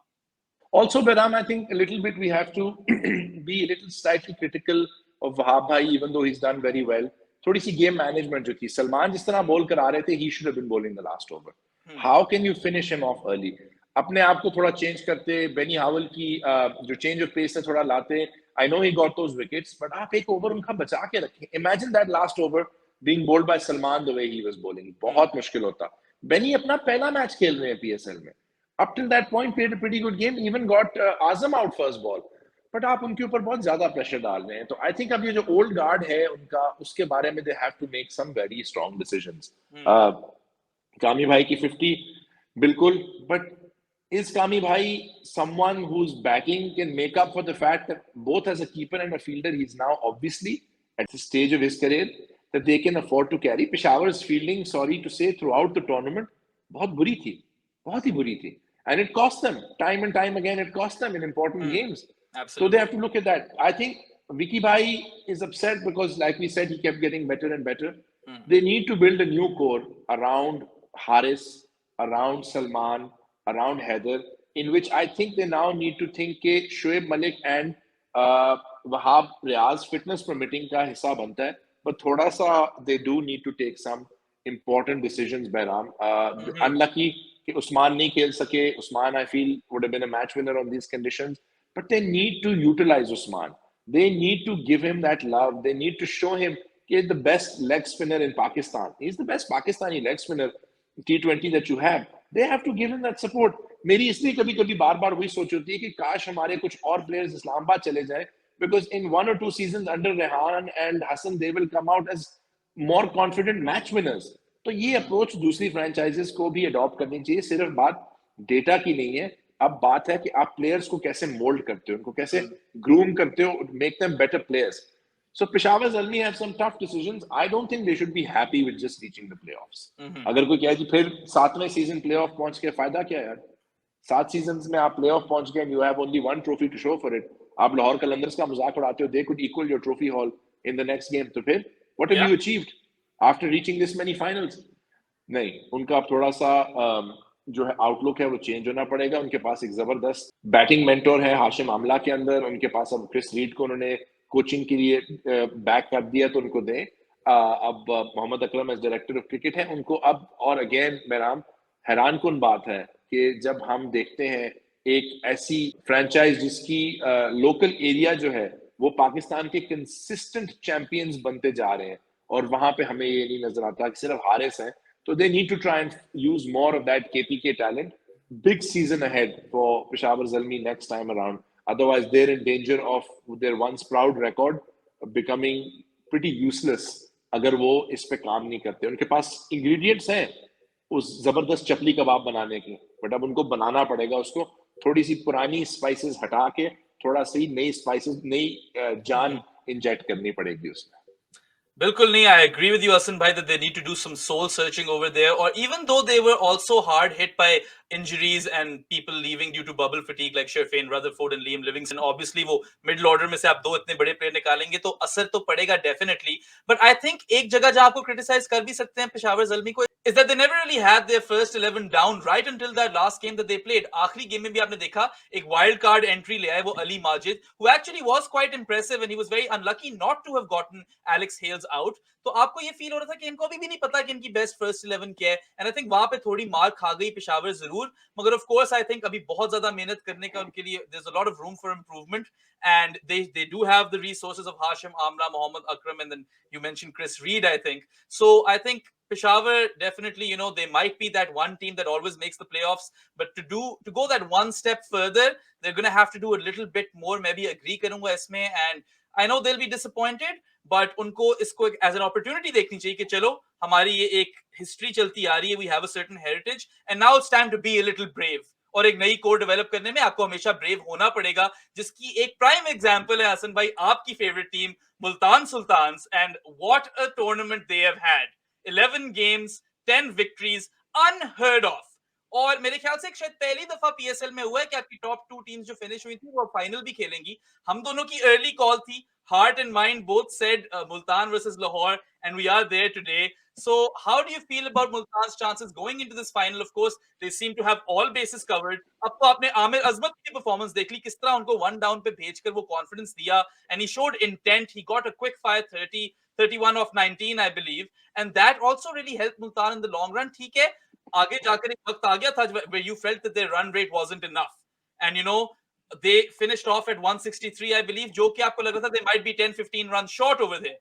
Also, Behram, I think a little bit we have to be a little slightly critical of Wahab Bhai, even though he's done very well. थोड़ी सी game management जो थी, सलमान जिस तरह ball करा रहे थे, he should have been bowling the last over. How can you finish him off early? अपने आप को थोड़ा चेंज करते, बेनी हावल की जो चेंज ऑफ पेस है थोड़ा लाते. I know he got those wickets, but आप एक ओवर उनका बचा के रखें. Imagine that last over being bowled by Salman the way he was bowling. बहुत मुश्किल होता. बेनी अपना पहला मैच खेल रहे हैं PSL में. Up till that point, played a pretty good game. Even got Azam out first ball. But आप उनके ऊपर बहुत ज्यादा प्रेशर डाल रहे हैं. तो आई थिंक अब ये जो ओल्ड गार्ड है उनका, उसके बारे में they have to make some very strong decisions. Kami भाई की 50 बिल्कुल, but is Kami Bhai someone whose backing can make up for the fact that both as a keeper and a fielder, he's now obviously at the stage of his career that they can afford to carry? Peshawar's fielding, sorry to say, throughout the tournament, बहुत बुरी थी, बहुत ही बुरी थी. And it cost them, time and time again, it cost them in important games.
Absolutely.
So they have to look at that. I think Vicky Bhai is upset because, like we said, he kept getting better and better. They need to build a new core around Haris, around Salman, around Heather, in which I think they now need to think कि Shoaib Malik and Wahab Riaz fitness permitting का हिस्सा बनता है, but थोड़ा सा they do need to take some important decisions. Behram, unlucky कि Usman नहीं खेल सके. Usman, I feel, would have been a match winner on these conditions, but they need to utilize Usman. They need to give him that love. They need to show him he's the best leg spinner in Pakistan. He's the best Pakistani leg spinner T20 that you have. They have to give him that support. मेरी इसलिए कभी कभी बार बार वही सोच होती है कि काश हमारे कुछ और players इस्लामाबाद चले जाएं, because in 1 or 2 seasons under Rehan and Hassan they will come out as more confident match winners. तो ये अप्रोच दूसरी फ्रेंचाइजेस को भी अडॉप्ट करनी चाहिए. सिर्फ बात डेटा की नहीं है, अब बात है कि आप प्लेयर्स को कैसे मोल्ड करते हो, उनको कैसे ग्रूम करते हो, make them better players. So Peshawar Zalmi have some tough decisions. I don't think they should be happy with just reaching the playoffs. अगर कोई कहे कि फिर 7वें सीजन प्लेऑफ पहुंच के फायदा क्या है यार? 7 सीजन्स में आप प्लेऑफ पहुंच गए and you have only 1 trophy to show for it. आप लाहौर कलंदर्स का मजाक उड़ाते हो, they could equal your trophy haul in the next game. तो फिर what have you achieved after reaching this many finals? नहीं, उनका अब थोड़ा सा जो है आउटलुक है वो चेंज होना पड़ेगा. उनके पास एक जबरदस्त बैटिंग मेंटोर है हाशिम आमला के अंदर. उनके पास अब क्रिस रीड को उन्होंने कोचिंग के लिए बैक कर दिया, तो उनको दें. अब Mohammad Akram as director of cricket है, उनको अब. और अगेन मेहराम, हैरान कुन बात है कि जब हम देखते हैं एक ऐसी फ्रेंचाइज जिसकी लोकल एरिया जो है वो पाकिस्तान के कंसिस्टेंट चैंपियंस बनते जा रहे हैं, और वहां पे हमें ये नहीं नजर आता कि सिर्फ हारिस हैं. तो they need to try and use more of that KPK talent. Big season ahead for Peshawar Zalmi next time around. Otherwise, they're in danger of their once proud record becoming pretty useless अगर वो इस पे काम नहीं करते. उनके पास ingredients हैं उस जबरदस्त चपली कबाब बनाने की, बट अब उनको बनाना पड़ेगा उसको. थोड़ी सी पुरानी स्पाइसेस हटा के थोड़ा सी नई स्पाइसेस, नई जान इंजेक्ट करनी पड़ेगी उसमें.
Bilkul nahi, I agree with you, Asan bhai, that they need to do some soul searching over there. Or even though they were also hard hit by injuries and people leaving due to bubble fatigue, like Sherfain Rutherford and Liam Livingston, obviously वो middle order में से आप दो इतने बड़े player निकालेंगे तो असर तो पड़ेगा definitely. But I think एक जगह जहाँ आपको criticize कर भी सकते हैं पेशावर ज़ल्मी को, is that they never really had their first 11 down right until that last game that they played. आखिरी game में भी आपने देखा एक wild card entry ले आए वो Ali Majid, who actually was quite impressive and he was very unlucky not to have gotten Alex Hales out. तो आपको ये फील हो रहा था कि इनको अभी भी नहीं पता कि इनकी बेस्ट फर्स्ट 11 क्या है. एंड आई थिंक वहां पे थोड़ी मार खा गई पेशावर जरूर, मगर ऑफ कोर्स आई थिंक अभी बहुत ज्यादा मेहनत करने का उनके लिए there is a lot of room for improvement. And they do have the resources of Hashim Amla, Mohammad Akram, and then you mentioned Chris Reed, I think. So I think Peshawar definitely, you know, they might be that one team that always makes the playoffs, but to go that one step further, they're going to have to do a little bit more. Maybe agree karunga isme, and I know they'll be disappointed, but उनको इसको as an opportunity देखनी चाहिए कि चलो हमारी ये एक history चलती आ रही है, we have a certain heritage, and now it's time to be a little brave. और एक नई कोर डेवलप करने में आपको हमेशा ब्रेव होना पड़ेगा, जिसकी एक प्राइम एग्जांपल है हसन भाई आपकी favourite team Multan Sultans. And what a tournament they have had. 11 games, 10 victories, unheard of. और मेरे ख्याल से शायद पहली दफा पीएसएल में हुआ है कि आपकी टॉप 2 टीम्स जो फिनिश हुई थी वो फाइनल भी खेलेंगी. हम दोनों की अर्ली कॉल थी, heart and mind both said Multan versus Lahore, and we are there today. So how do you feel about Multan's chances going into this final? Of course, they seem to have all bases covered. अब तो आपने आमिर अजमत की performance देख ली, किस तरह उनको one down पे भेजकर वो कॉन्फिडेंस दिया, and he showed intent. He got a quick fire 30, 31 of 19, I believe, and that also really helped Multan in the long run. ठीक है, आगे जाकर एक वक्त आ गया था where you felt that their run rate wasn't enough, and you know they finished off at 163, I believe, जो कि आपको लग रहा था they might be 10-15 runs short over there,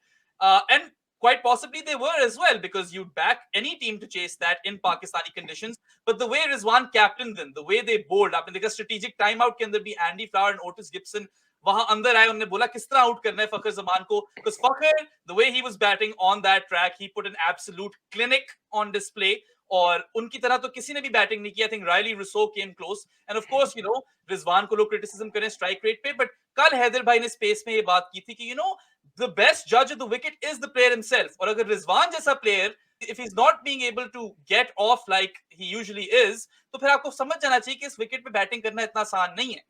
and quite possibly they were as well, because you'd back any team to chase that in Pakistani conditions. But the way Rizwan captained them, the way they bowled, आपने देखा strategic timeout के अंदर भी Andy Flower and Otis Gibson वहां अंदर आए, उन्होंने बोला किस तरह आउट करना है फखर जमान को, because Fakhar, the way he was batting on that track, he put an absolute clinic on display. और उनकी तरह तो किसी ने भी बैटिंग नहीं किया. I think Rilee Rossouw came close, and of course you know Rizwan को लोग क्रिटिसिज्म करें स्ट्राइक रेट पे, बट कल हैदर भाई ने स्पेस में ये बात की थी कि यू नो द बेस्ट जज of the wicket is the player himself. और अगर रिजवान जैसा player if he's not being able to get off like he usually is, तो फिर आपको समझ जाना चाहिए कि इस विकेट पे बैटिंग करना इतना आसान नहीं है.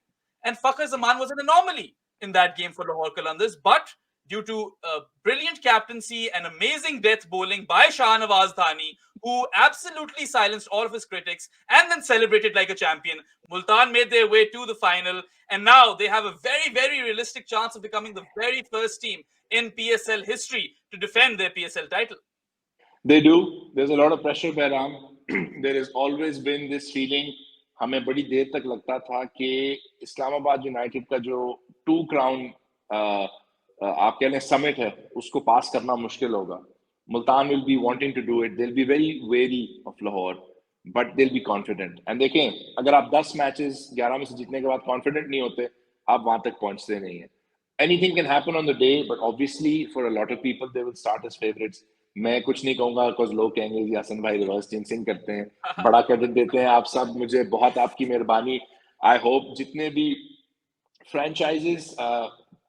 And Fakhar Zaman was an anomaly in that game for Lahore Qalandars, but due to brilliant captaincy and amazing death bowling by Shahnawaz Dhani, who absolutely silenced all of his critics and then celebrated like a champion, Multan made their way to the final, and now they have a very, very realistic chance of becoming the very first team in PSL history to defend their PSL title.
They do. There's a lot of pressure, Behram. There has always been this feeling. हमें बड़ी देर तक लगता था कि Islamabad United का जो 2 crown आप कह लें समिट है उसको पास करना मुश्किल होगा. Multan will be wanting to do it. They'll be very wary of Lahore, but they'll be confident. And देखें, अगर आप 10 मैचेस 11 में से जीतने के बाद कॉन्फिडेंट नहीं होते, आप वहां तक पहुंचते नहीं हैं. Anything can happen on the day, but obviously for a lot of people they will start as favorites. मैं कुछ नहीं कहूंगा बिकॉज लोग कहेंगे कि हसन भाई रिवर्स जिंक्सिंग करते हैं, बड़ा क्रेडिट देते हैं आप सब मुझे, बहुत आपकी मेहरबानी. आई होप जितने भी फ्रेंचाइजेस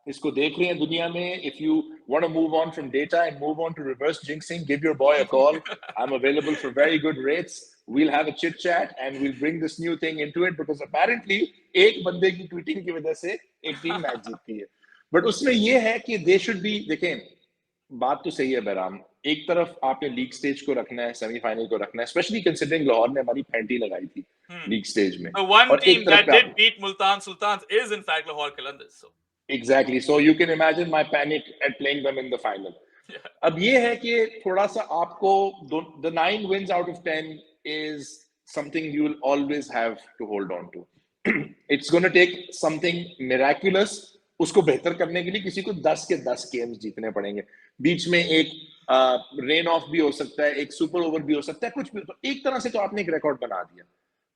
इसको देख रहे हैं दुनिया में, if you want to move on from data and move on to reverse jinxing, give your boy a call. I'm available for very good rates. We'll have a chit chat and we'll bring this new thing into it, because apparently एक बंदे की tweeting की वजह से एक team match जीतती है. But उसमें ये है कि दे शुड बी, देखें बात तो सही है बहराम, एक तरफ आपने लीग स्टेज को रखना है, सेमीफाइनल को रखना है, स्पेशली कंसीडरिंग लाहौर ने हमारी पैंटी लगाई थी लीग स्टेज में.
The one team that did beat Multan Sultans is in fact Lahore Qalandars. So
exactly, so you can imagine my panic at playing them in the final. Yeah. अब ये है कि थोड़ा सा आपको the 9 wins out of 10 is something you will always have to hold on to. It's going to take something miraculous. उसको बेहतर करने के लिए किसी को 10 के 10 गेम्स जीतने पड़ेंगे. बीच में एक रेन ऑफ भी हो सकता है, एक सुपर ओवर भी हो सकता है, कुछ भी. तो एक तरह से तो आपने एक रिकॉर्ड बना दिया.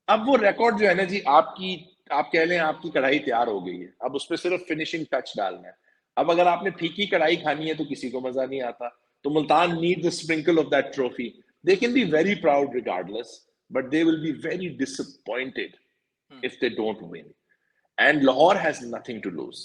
अब वो रिकॉर्ड जो है ना जी, आपकी आप कह लें आपकी कढ़ाई तैयार हो गई है, अब उस पे सिर्फ फिनिशिंग टच डालना है। अब अगर आपने फीकी कढ़ाई खानी है तो किसी को मजा नहीं आता। तो Multan need the sprinkle of that trophy. They can be very proud regardless, but they will be very disappointed if they don't win. And Lahore has nothing to lose.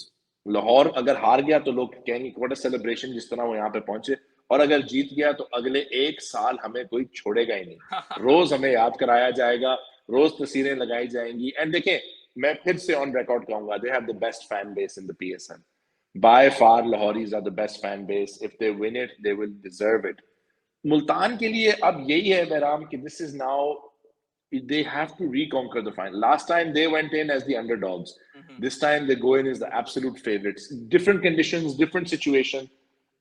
Lahore अगर हार गया तो लोग कहेंगे व्हाट अ सेलिब्रेशन, जिस तरह वो यहाँ पे पहुंचे। और अगर जीत गया तो अगले एक साल हमें कोई छोड़ेगा ही नहीं। रोज हमें याद कराया जाएगा, रोज तस्वीरें लगाई जाएंगी। एंड देखें, मैं फिर से ऑन रिकॉर्ड कहूंगा, they have the best fan base in the PSL। By far Lahoris are the best fan base. If they win it they will deserve it. Multan के लिए अब यही है बहराम कि this is now they have to reconquer the final. Last time they went in as the underdogs. This time they go in as the absolute favorites. Different conditions, different situation.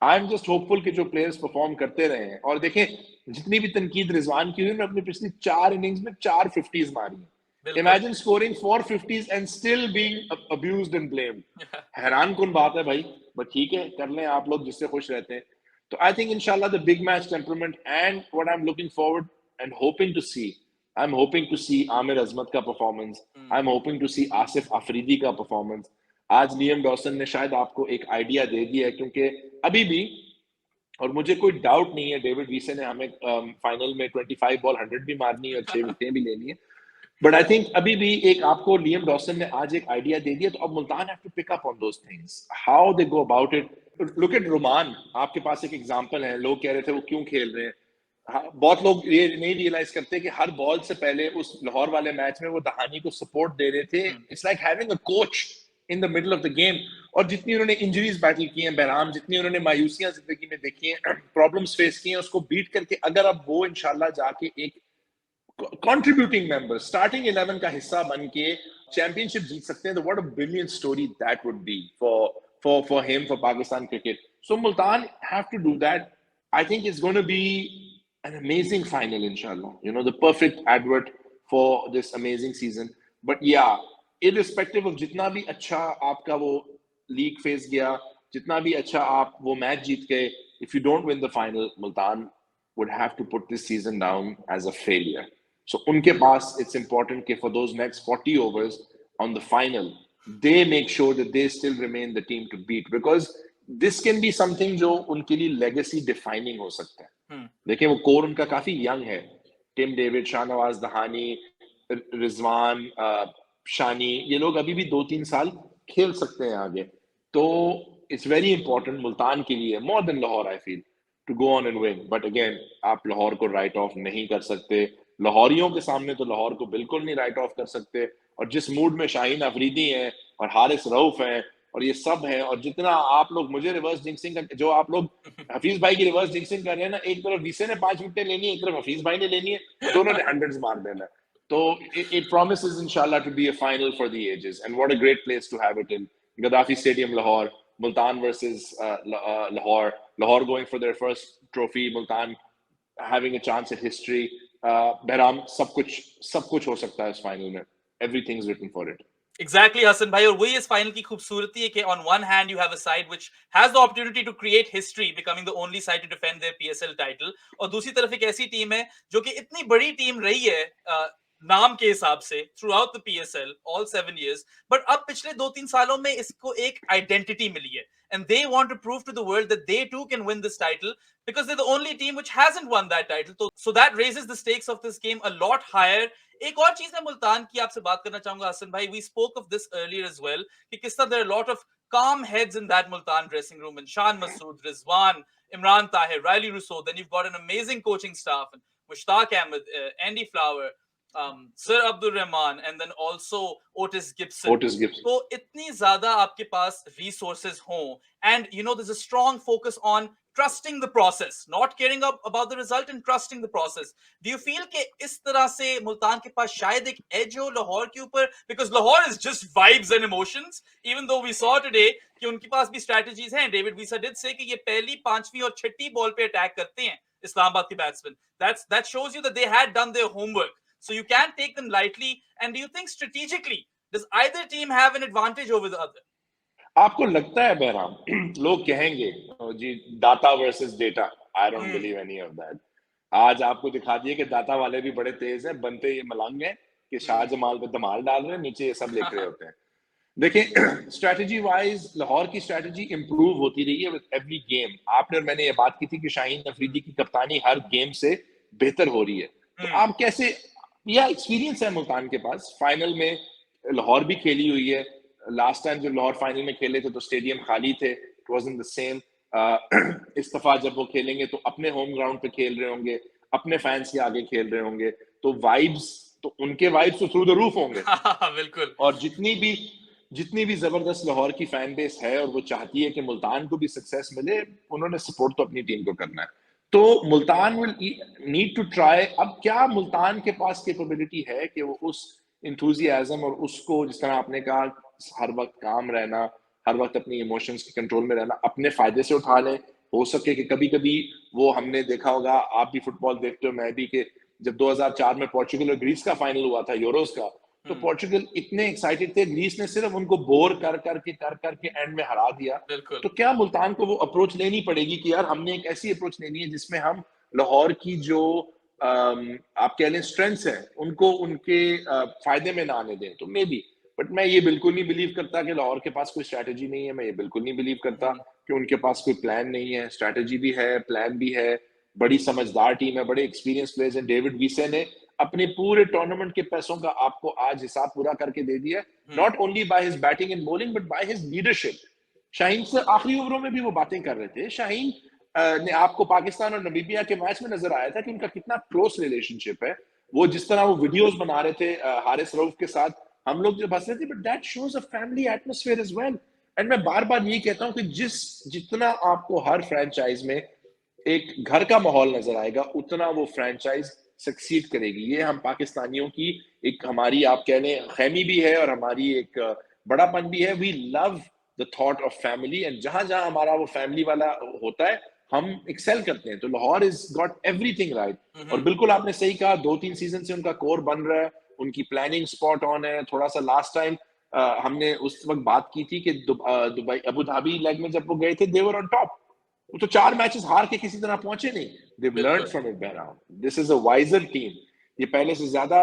I'm just hopeful कि जो players perform करते रहे हैं। और देखें, जितनी भी तनकीद रिजवान की हुई ने अपनी पिछली 4 innings में 4 50s मारी हैं। Imagine scoring 4 50s and still being abused and blamed. हैरान कुन बात है भाई, बट ठीक है, कर लें आप लोग जिससे खुश रहते हैं। तो I think inshallah the big match temperament and what I'm looking forward and hoping to see, I'm hoping to see Amir Azmat का performance. I'm hoping to see Asif Afridi का performance. आज लियम डॉसन ने शायद आपको एक idea दे दिया है, क्योंकि अभी भी, और मुझे कोई डाउट नहीं है, डेविड वीसे ने हमें फाइनल में 25 बॉल 100 भी मारनी है और 6 विकेटें भी लेनी है। बट आई थिंक अभी भी एक आपको लियम डॉसन ने आज एक आइडिया दे दिया, तो अब Multan have to pick up on those things, how they go about it. Look at Rumman, आपके पास एक एग्जांपल है। लोग कह रहे थे वो क्यों खेल रहे हैं। बहुत लोग ये नहीं रियलाइज करते कि हर बॉल से पहले उस लाहौर वाले मैच में वो दहानी को सपोर्ट दे रहे थे। It's like having a coach in the middle of the game. और जितनी उन्होंने इंजरीज बैटल की हैं बहराम, जितनी उन्होंने मायूसियां जिंदगी में देखी हैं, प्रॉब्लम्स फेस की हैं, उसको बीट करके अगर अब वो इंशाल्लाह जाके एक कंट्रीब्यूटिंग मेंबर, स्टार्टिंग 11 का हिस्सा बन के चैंपियनशिप जीत सकते हैं, तो what a brilliant story that would be for him, for Pakistan cricket. So Multan have to do that. I think it's gonna be an amazing final, inshallah. You know, the perfect advert for this amazing season. But yeah, irrespective of जितना भी अच्छा आपका वो league face गया, जितना भी अच्छा आप वो मैच जीत गए, if you don't win the final, Multan would have to put this season down as a failure. So उनके पास it's important कि for those next 40 overs on the final, they make sure that they still remain the team to beat, because this can be something जो उनके लिए legacy defining हो सकता है। देखिए, वो कोर उनका काफी यंग है। टिम डेविड, शाहनवाज दहानी, रिजवान, शानी, ये लोग अभी भी 2-3 साल खेल सकते हैं आगे। तो इट्स वेरी इंपॉर्टेंट मुल्तान के लिए, more than Lahore I feel, to go on and win. But again, आप लाहौर को राइट ऑफ नहीं कर सकते। लाहौरियों के सामने तो लाहौर को बिल्कुल नहीं राइट ऑफ कर सकते। और जिस मूड में शाहीन अफरीदी हैं और हारिस रऊफ हैं और ये सब है, और जितना आप लोग मुझे रिवर्स जिंक्सिंग का, जो आप लोग हफीज भाई की रिवर्स जिंक्सिंग कर रहे हैं ना, एक तरफ विसे ने 5 विकेट लेनी है, एक तरफ हफीज भाई ने लेनी है, दोनों ने हंड्रेड्स मार देना है। तो it promises inshallah to be a final for the ages, and what a great place to have it in Gaddafi Stadium, Lahore. Multan versus Lahore. Lahore going for their first trophy. Multan having a chance at history. Behram, सब कुछ हो सकता है इस final में. Everything's written for it.
Exactly, Hassan भाई, और वही इस फाइनल की खूबसूरती है कि on one hand you have a side which has the opportunity to create history, becoming the only side to defend their PSL title, और दूसरी तरफ एक ऐसी टीम है जो कि इतनी बड़ी टीम रही है नाम के हिसाब से through out the PSL all 7 years, but अब पिछले 2-3 सालों में इसको एक आइडेंटिटी मिली है, and they want to prove to the world that they too can win this title because they're the only team which hasn't won that title. So that raises the stakes of this game a lot higher. एक और चीज मैं मुल्तान की आपसे बात करना चाहूंगा हसन भाई, we spoke of this earlier as well, कि किस तरह there are a lot of calm heads in that Multan dressing room, and Shan Masood, Rizwan, Imran Tahir, Riley Rousseau, then you've got an amazing coaching staff, and Mushtaq Ahmed, Andy Flower, Sir Abdul Rahman, and then also Otis Gibson. तो इतनी ज्यादा आपके पास resources हों, and you know there's a strong focus on trusting the process, not caring about the result and trusting the process. Do you feel कि इस तरह से मुल्तान के पास शायद एक edge हो लाहौर के ऊपर, because Lahore is just vibes and emotions, even though we saw today कि उनके पास भी strategies हैं. David Visa did say कि ये पहली, 5वीं और 6ठी बॉल पे अटैक करते हैं इस्लामाबाद के batsman. That shows you that they had done their homework, so you can't take them lightly. And do you think strategically does either team have an advantage over the other?
आपको लगता है बहराम, लोग कहेंगे जी data versus data, I don't believe any of that. आज आपको दिखा दिए कि डाटा वाले भी बड़े तेज हैं, बनते ये मलंग हैं, कि शाहजमाल पे धमाल डाल रहे हैं, नीचे ये सब लिख रहे होते हैं। देखें, स्ट्रेटजी वाइज लाहौर की स्ट्रेटजी इंप्रूव होती रही है विद एवरी गेम। आपने और मैंने ये बात की थी कि शाहीन अफरीदी की कप्तानी हर गेम से बेहतर हो रही है। तो आप कैसे, या एक्सपीरियंस है मुल्तान के पास, फाइनल में लाहौर भी खेली हुई है। लास्ट टाइम जब लाहौर फाइनल में खेले थे तो स्टेडियम खाली थे, इट वाजंट द सेम। इस दफा जब वो खेलेंगे तो अपने होम ग्राउंड पे खेल रहे होंगे, अपने फैंस के आगे खेल रहे होंगे, तो वाइब्स, तो उनके वाइब्स तो थ्रू द रूफ होंगे।
बिल्कुल।
और जितनी भी जबरदस्त लाहौर की फैन बेस है और वो चाहती है कि मुल्तान को भी सक्सेस मिले, उन्होंने सपोर्ट तो अपनी टीम को करना है। तो Multan will need to try. अब क्या मुल्तान के पास कैपेबिलिटी है कि वो उस इंथुजियाज्म और उसको, जिस तरह आपने कहा, हर वक्त काम रहना, हर वक्त अपनी इमोशंस के कंट्रोल में रहना, अपने फायदे से उठा लें। हो सके कि कभी कभी वो, हमने देखा होगा, आप भी फुटबॉल देखते हो, मैं भी, कि जब 2004 में पोर्चुगल और ग्रीस का फाइनल हुआ था यूरोस का, तो पोर्चुगल इतने एक्साइटेड थे, ग्रीस ने सिर्फ उनको बोर कर करके एंड में हरा दिया। तो क्या मुल्तान को वो अप्रोच लेनी पड़ेगी कि यार हमने एक ऐसी अप्रोच लेनी है जिसमें हम लाहौर की जो आप कह लें स्ट्रेंथ्स है उनको उनके फायदे में ना आने दें। तो मे बी, बट मैं ये बिल्कुल नहीं बिलीव करता कि लाहौर के पास कोई स्ट्रैटेजी नहीं है। मैं ये बिल्कुल नहीं बिलीव करता कि उनके पास कोई प्लान नहीं है। स्ट्रैटेजी भी है, प्लान भी है, बड़ी समझदार टीम है, बड़े एक्सपीरियंस प्लेयर्स हैं। डेविड वीसे ने अपने पूरे टूर्नामेंट के पैसों का आपको आज हिसाब पूरा करके दे दिया, not only by his batting and bowling but by his leadership. Shaheen से आखिरी ओवरों में भी वो बातें कर रहे थे। शाहीन ने आपको पाकिस्तान और नमीबिया के मैच में नजर आया था कि उनका कितना क्लोज रिलेशनशिप है। वो जिस तरह वो वीडियोस बना रहे थे हारिस रऊफ के साथ, हम लोग जब हंस रहे थे, but that shows a family atmosphere as well. And मैं बार बार ये कहता हूँ कि जितना आपको हर फ्रेंचाइज में एक घर का माहौल नजर आएगा, उतना वो फ्रेंचाइज सक्सीड करेगी। ये हम पाकिस्तानियों की एक, हमारी आप कह लें, खैमी भी है और हमारी एक बड़ापन भी है। We love the thought of family, and जहां जहां हमारा वो फैमिली वाला होता है, हम एक्सेल करते हैं। तो Lahore is got everything right. और बिल्कुल आपने सही कहा, 2-3 सीजन से उनका कोर बन रहा है, उनकी प्लानिंग स्पॉट ऑन है। थोड़ा सा लास्ट टाइम हमने उस वक्त बात की थी कि दुबई अबू धाबी लेग में जब वो गए थे, देवर ऑन टॉप। वो तो 4 मैचेस हार के किसी तरह पहुंचे नहीं। They've learned from it by now. This is a wiser team. ये पहले से ज्यादा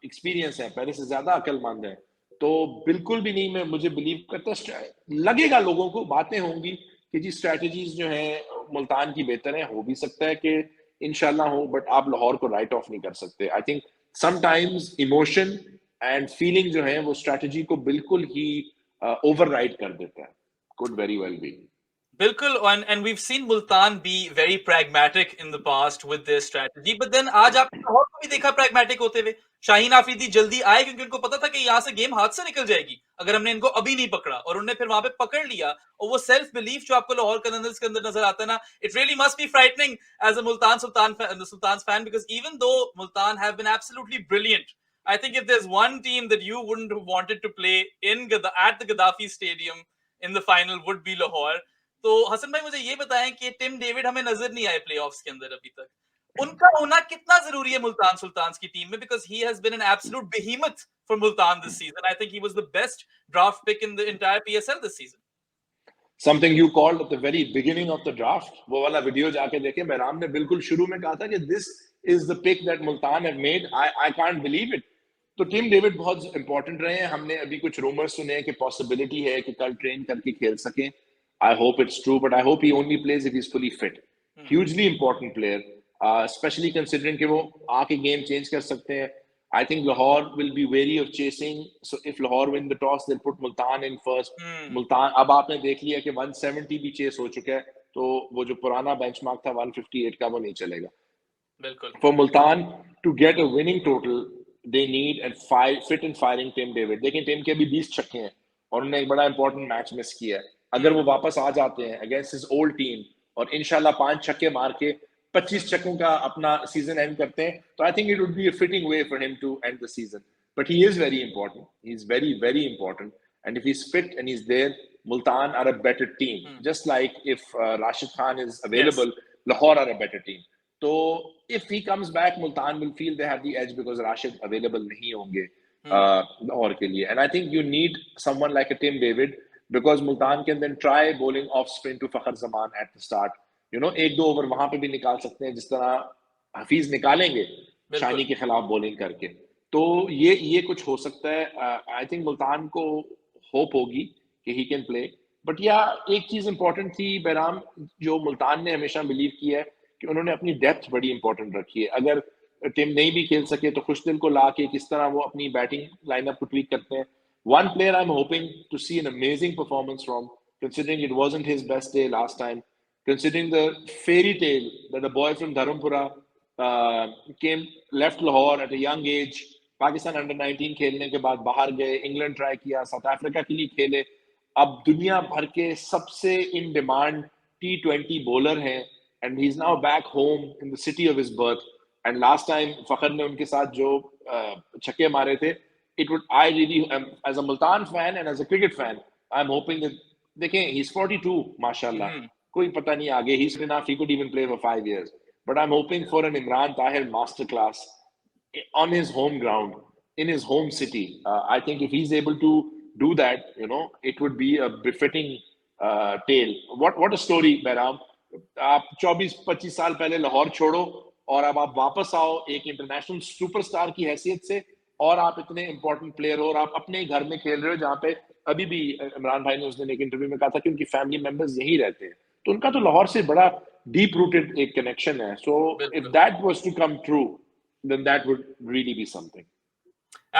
एक्सपीरियंस है, पहले से ज्यादा अक्लमंद है। तो बिल्कुल भी नहीं, मैं मुझे बिलीव करता, लगेगा लोगों को, बातें होंगी कि जी स्ट्रैटेजीज जो है मुल्तान की बेहतर है। हो भी सकता है कि इंशाल्लाह हो, बट आप लाहौर को राइट ऑफ नहीं कर सकते। I think sometimes emotion and feeling जो है वो स्ट्रैटेजी को बिल्कुल ही ओवरराइड कर देता है। Could very well be.
बिल्कुल, and we've seen Multan be very pragmatic in the past with their strategy, but then आज आपने लाहौर को भी देखा pragmatic होते हुए। शाहीन आफरीदी जल्दी आए क्योंकि उनको पता था कि यहाँ से गेम हाथ से निकल जाएगी अगर हमने इनको अभी नहीं पकड़ा, और उन्होंने फिर वहां पे पकड़ लिया। और वो सेल्फ बिलीफ जो आपको लाहौर कलंदर्स के अंदर नजर आता है ना, it really must be frightening as a Sultans fan, because even though Multan have been absolutely brilliant, I think if there's one team that you wouldn't have wanted to play at the Gaddafi Stadium in the final would be Lahore. तो हसन भाई मुझे ये बताएं कि Tim David हमें नजर नहीं आए प्लेऑफ्स के अंदर अभी तक। उनका होना कितना जरूरी है मुल्तान सुल्तान्स की टीम में, because he has been an absolute behemoth for Multan this season. I think he was the best draft pick in the entire PSL this season.
Something you called at the very beginning of the draft, वो वाला video जाके देखें। बैराम ने बिल्कुल शुरू में कहा था कि this is the pick that Multan have made. I can't believe it. तो टिम डेविड बहुत इंपॉर्टेंट रहे हैं। हमने अभी कुछ रूमर्स सुने कि पॉसिबिलिटी है कि कल ट्रेन करके खेल सकें। I hope it's true, but I hope he only plays if he's fully fit. Hugely important player, especially considering कि वो आके game change कर सकते हैं. I think Lahore will be wary of chasing. So if Lahore win the toss, they'll put Multan in first. Multan, अब आपने देख लिया कि 170 भी chase हो चुका है, तो वो जो पुराना benchmark था 158 का, वो नहीं चलेगा.
बिल्कुल.
For Multan to get a winning total, they need a fit and firing Tim David. देखें टिम के अभी 20 छक्के हैं और उन्होंने एक बड़ा इंपॉर्टेंट मैच मिस किया है। अगर वो वापस आ जाते हैं अगेंस्ट हिज ओल्ड टीम और इंशाल्लाह 5 छक्के मार के 25 छक्कों का अपना सीजन एंड करते हैं, तो I think it would be a fitting way for him to end the season. But he is very important, he is very very important, and if he is fit and he is there, Multan are a better team. Just like if Rashid Khan is available, Lahore are a better team. So if he comes back, Multan will feel they have the edge because Rashid available नहीं होंगे Lahore के लिए. And I think you need someone like a Tim David, because Multan can then try bowling off spin to Fakhar Zaman at the start. You know, 1-2 over वहां पे भी निकाल सकते हैं जिस तरह हफीज निकालेंगे शानी के खिलाफ बॉलिंग करके. तो ये कुछ हो सकता है. आई थिंक मुल्तान को होप होगी कि ही कैन प्ले. बट या एक चीज इंपॉर्टेंट थी बहराम, जो मुल्तान ने हमेशा बिलीव किया है कि उन्होंने अपनी डेप्थ बड़ी इंपॉर्टेंट रखी है. अगर टीम नहीं भी खेल सके तो खुशदिल को ला के किस तरह वो अपनी बैटिंग लाइनअप को ट्वीक करते हैं. One player I am hoping to see an amazing performance from, considering it wasn't his best day last time, considering the fairy tale that a boy from Dharampura left Lahore at a young age, Pakistan under 19 खेलने के बाद बाहर गए, England try किया, South Africa के लिए खेले, अब दुनिया भर के सबसे इन डिमांड T20 बॉलर हैं, and he is now back home in the city of his birth. And last time Fakhar ने उनके साथ जो छक्के मारे थे, it would, I really as a Multan fan and as a cricket fan, I'm hoping that, देखें, he's 42 माशाल्लाह, कोई पता नहीं आगे, he's enough, he could even play for 5 years, but I'm hoping for an Imran Tahir masterclass on his home ground, in his home city. I think if he's able to do that, you know, it would be a befitting tale. What a story, Behram. आप 24-25 साल पहले लाहौर छोड़ो और अब आप वापस आओ एक इंटरनेशनल सुपरस्टार की हैसियत से, और आप इतने इंपॉर्टेंट प्लेयर हो और आप अपने घर में खेल रहे हो, जहाँ पे अभी भी इमरान भाई ने उस दिन एक इंटरव्यू में कहा था कि उनकी फैमिली मेंबर्स यही रहते हैं, तो उनका तो लाहौर से बड़ा डीप रूटेड एक कनेक्शन है. So if that was to come true, then that would really be something.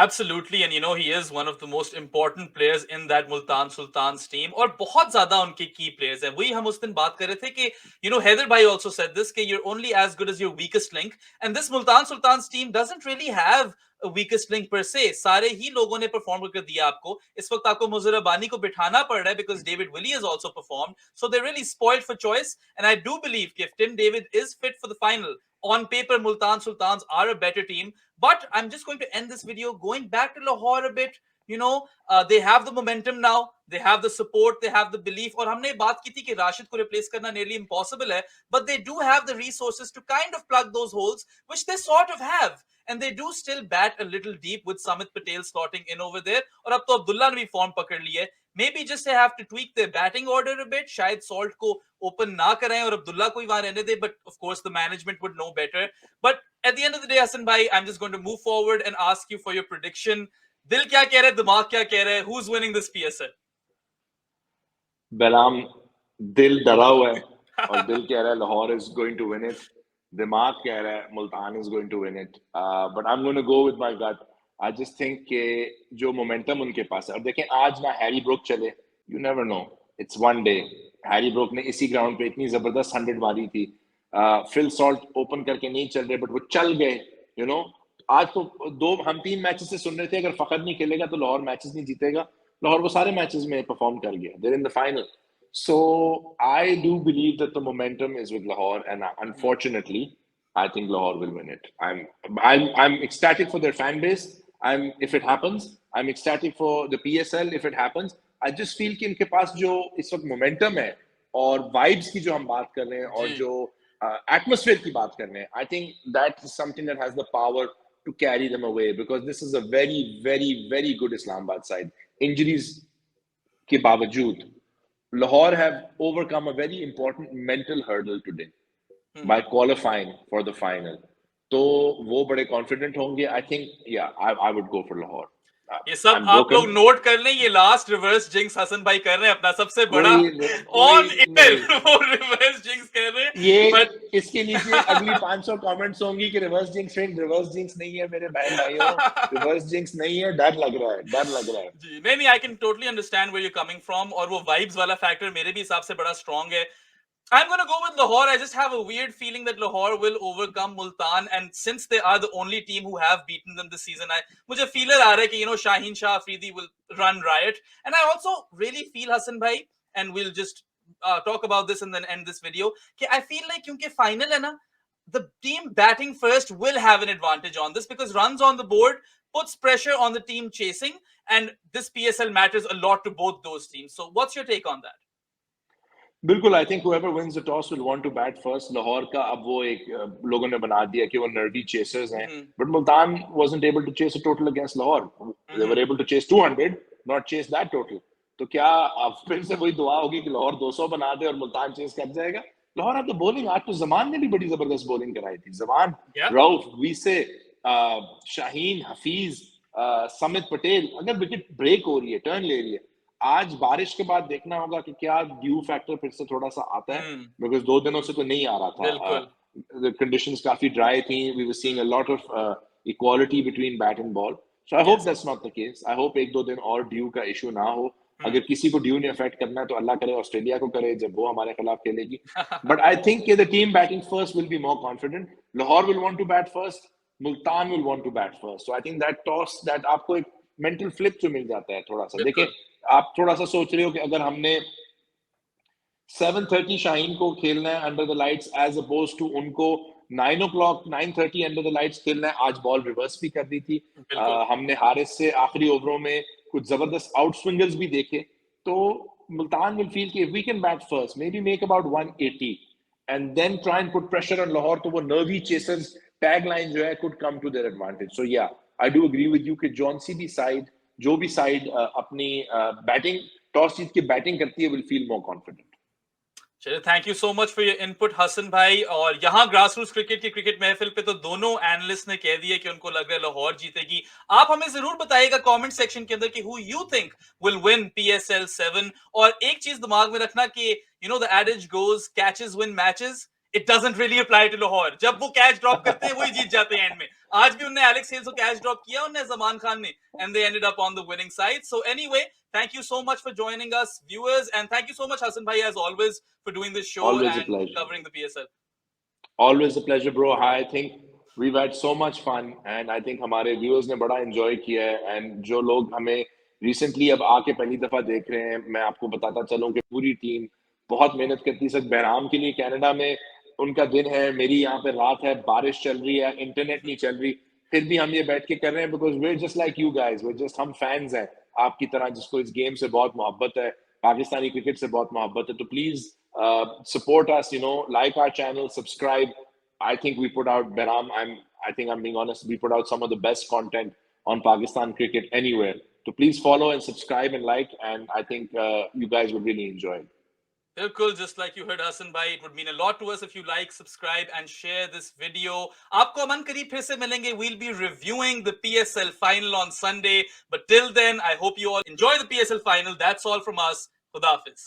Absolutely, and you know he is one of the most important players in that Multan Sultans team, और बहुत ज्यादा उनके key players हैं. वही हम उस दिन बात कर रहे थे कि you know Heather bhai also said this कि you're only as good as your weakest link, and this Multan Sultans team doesn't really have a weakest link per se. सारे ही लोगों ने perform कर दिया आपको. इस वक्त आपको मुजर रब्बानी को बिठाना पड़ रहा है because David Willey has also performed, so they're really spoiled for choice. And I do believe if Tim David is fit for the final, on paper Multan Sultans are a better team. But I'm just going to end this video going back to Lahore a bit. You know, they have the momentum now, they have the support, they have the belief. और हमने बात की थी कि राशिद को replace करना nearly impossible है, but they do have the resources to kind of plug those holes, which they sort of have. And they do still bat a little deep with Samit Patel slotting in over there. और अब तो अब्दुल्ला ने भी form पकड़ ली है. Maybe just they have to tweak their batting order a bit. शायद Salt को open ना कराएं और अब्दुल्ला को ही वहां रहने दे. But of course the management would know better. But at the end of the day, Hassan bhai, I'm just going to move forward and ask you for your prediction. दिल क्या कह रहा है, दिमाग क्या कह रहा है? Who's winning this PSL?
Bahram, दिल डरा हुआ है और दिल कह रहा है Lahore is going to win it. दिमाग कह रहा है Multan is going to win it. But I'm going to go with my gut. I just think कि जो momentum उनके पास है, और देखें आज ना हैरी ब्रुक चले, you never know. It's one day. Harry Brook ने इसी ग्राउंड पे इतनी जबरदस्त 100 मारी थी. फिल सॉल्ट ओपन करके नहीं चल रहे, बट वो चल गए. You know, आज तो हम 3 मैचेस से सुन रहे थे अगर फखर नहीं खेलेगा तो लाहौर मैचेस नहीं जीतेगा. लाहौर वो सारे मैचेस में परफॉर्म कर गया. They're in the final. So I do believe that the momentum is with Lahore, and unfortunately, I think Lahore will win it. I'm ecstatic for their fan base. If it happens, I'm ecstatic for the PSL if it happens. I just feel कि इनके पास जो इस वक्त momentum है और vibes की जो हम बात कर रहे हैं और जो atmosphere की बात कर रहे हैं, I think that is something that has the power to carry them away, because this is a very, very, very good Islamabad side. Injuries के बावजूद, Lahore have overcome a very important mental hurdle today by qualifying for the final. तो वो बड़े confident होंगे. I think, yeah, I would go for Lahore.
ये सब आप लोग नोट कर लें, ये लास्ट रिवर्स जिंक्स हसन भाई कर रहे हैं अपना सबसे बड़ा ऑन एयर, वो रिवर्स जिंक्स कर रहे हैं.
ये इसके नीचे अगली 500 कमेंट्स होंगी कि रिवर्स जिंक्स नहीं है मेरे बहन भाइयों, रिवर्स जिंक्स नहीं है, डर लग रहा है
जी. नहीं, I can totally understand where you coming from, और वो वाइब्स वाला फैक्टर मेरे भी हिसाब से बड़ा स्ट्रांग है. I'm going to go with Lahore. I just have a weird feeling that Lahore will overcome Multan, and since they are the only team who have beaten them this season, मुझे feeler आ रहा है कि you know Shaheen Shah Afridi will run riot. And I also really feel, Hassan bhai, and we'll just talk about this and then end this video, कि I feel like क्योंकि final है ना, the team batting first will have an advantage on this, because runs on the board puts pressure on the team chasing, and this PSL matters a lot to both those teams. So what's your take on that?
बिल्कुल. I think whoever wins the toss will want to bat first. Lahore का अब वो एक लोगों ने बना दिया कि वो nervy chasers हैं, but Multan wasn't able to chase a total against Lahore. They were able to chase 200, not chase that total. तो क्या अब फिर से वही दुआ होगी कि लाहौर 200 बना दे और मुल्तान चेस कर जाएगा? लाहौर अब तो बॉलिंग, आज तो जमान ने भी बड़ी जबरदस्त बॉलिंग कराई थी. जमान, रऊफ, वीसे, शाहीन, हफीज, समित पटेल, अगर विकेट ब्रेक हो रही है, टर्न ले रही है, आज बारिश के बाद देखना होगा कि क्या ड्यू फैक्टर फिर से थोड़ा सा आता है, बिकॉज 2 दिनों से तो नहीं आ रहा था.
बिल्कुल.
कंडीशंस काफी ड्राई थी. We were seeing a lot of equality between bat and ball. So I hope
Yes.
That's not the case. I hope 1-2 दिन और ड्यू का इशू ना हो. अगर किसी को ड्यू ने अफेक्ट करना है तो अल्लाह करे ऑस्ट्रेलिया को करे जब वो हमारे खिलाफ खेलेगी. But I think the team batting first will be more confident. Lahore will want to bat first. Multan will want to bat first. So I think that toss, that आपको एक मेंटल फ्लिप जो मिल जाता है थोड़ा सा. देखिए, आप थोड़ा सा सोच रहे हो कि अगर हमने 7:30 शाहीन को खेलना है under the lights as opposed to उनको 9:30 अंडर द लाइट्स खेलना है. आज बॉल रिवर्स भी कर दी थी. हमने हारिस से आखिरी ओवरों में कुछ जबरदस्त आउट स्विंगर्स भी देखे. तो मुल्तान विल फील कि if we can bat first, maybe make about 180 and then try and put pressure on Lahore, तो वो नर्वी चेसर्स टैग लाइन जो है could come to their advantage. So yeah, I do agree with you कि जौन सी भी side, जो भी side अपनी बैटिंग टॉस जीत के बैटिंग करती है, विल फील मोर कॉन्फिडेंट.
चलिए, thank you so much for your input Hasan भाई. और यहाँ ग्रासरूट्स क्रिकेट की क्रिकेट महफिल पे तो दोनों एनालिस्ट ने कह दिया कि उनको लग रहा है लाहौर जीतेगी. आप हमें जरूर बताइएगा कमेंट सेक्शन के अंदर कि who you think will win PSL 7. और एक चीज दिमाग में रखना कि you know the adage goes catches win matches. It doesn't really apply to Lahore. जब वो कैच ड्रॉप करते हैं वही जीत जाते हैं एंड में. आज भी उन्होंने एलेक्स हेल्स को कैच ड्रॉप किया, उन्होंने जमान खान ने, and they ended up on the winning side. So anyway, thank you so much for joining us, viewers, and thank you so much, Hassan bhai, as always, for doing this show
Always a
and
pleasure.
covering the PSL.
Always a pleasure, bro. I think we've had so much fun, and I think हमारे viewers ने बड़ा enjoy किया है. And जो लोग हमें recently अब आके पहली दफा देख रहे हैं, मैं आपको बताता चलूं कि पूरी टीम बहुत मेहनत करती है. बहराम के लिए कनाडा में उनका दिन है, मेरी यहाँ पे रात है, बारिश चल रही है, इंटरनेट नहीं चल रही, फिर भी हम ये बैठ के कर रहे हैं because we're just like you guys. we're just, हम फैंस हैं आपकी तरह, जिसको इस गेम से बहुत मोहब्बत है, पाकिस्तानी क्रिकेट से बहुत मोहब्बत है. तो please support us, you know, like our channel, subscribe. I think we put out, Behram, I think I'm being honest, we put out some of the best content on Pakistan cricket anywhere. So please follow and subscribe and like, and I think you guys would really enjoy it.
Bilkul, just like you heard Hassan bhai, it would mean a lot to us if you like, subscribe and share this video. Aapko aman kareeb phir se milenge. We'll be reviewing the PSL final on Sunday, but till then I hope you all enjoy the PSL final. That's all from us. Khuda Hafiz.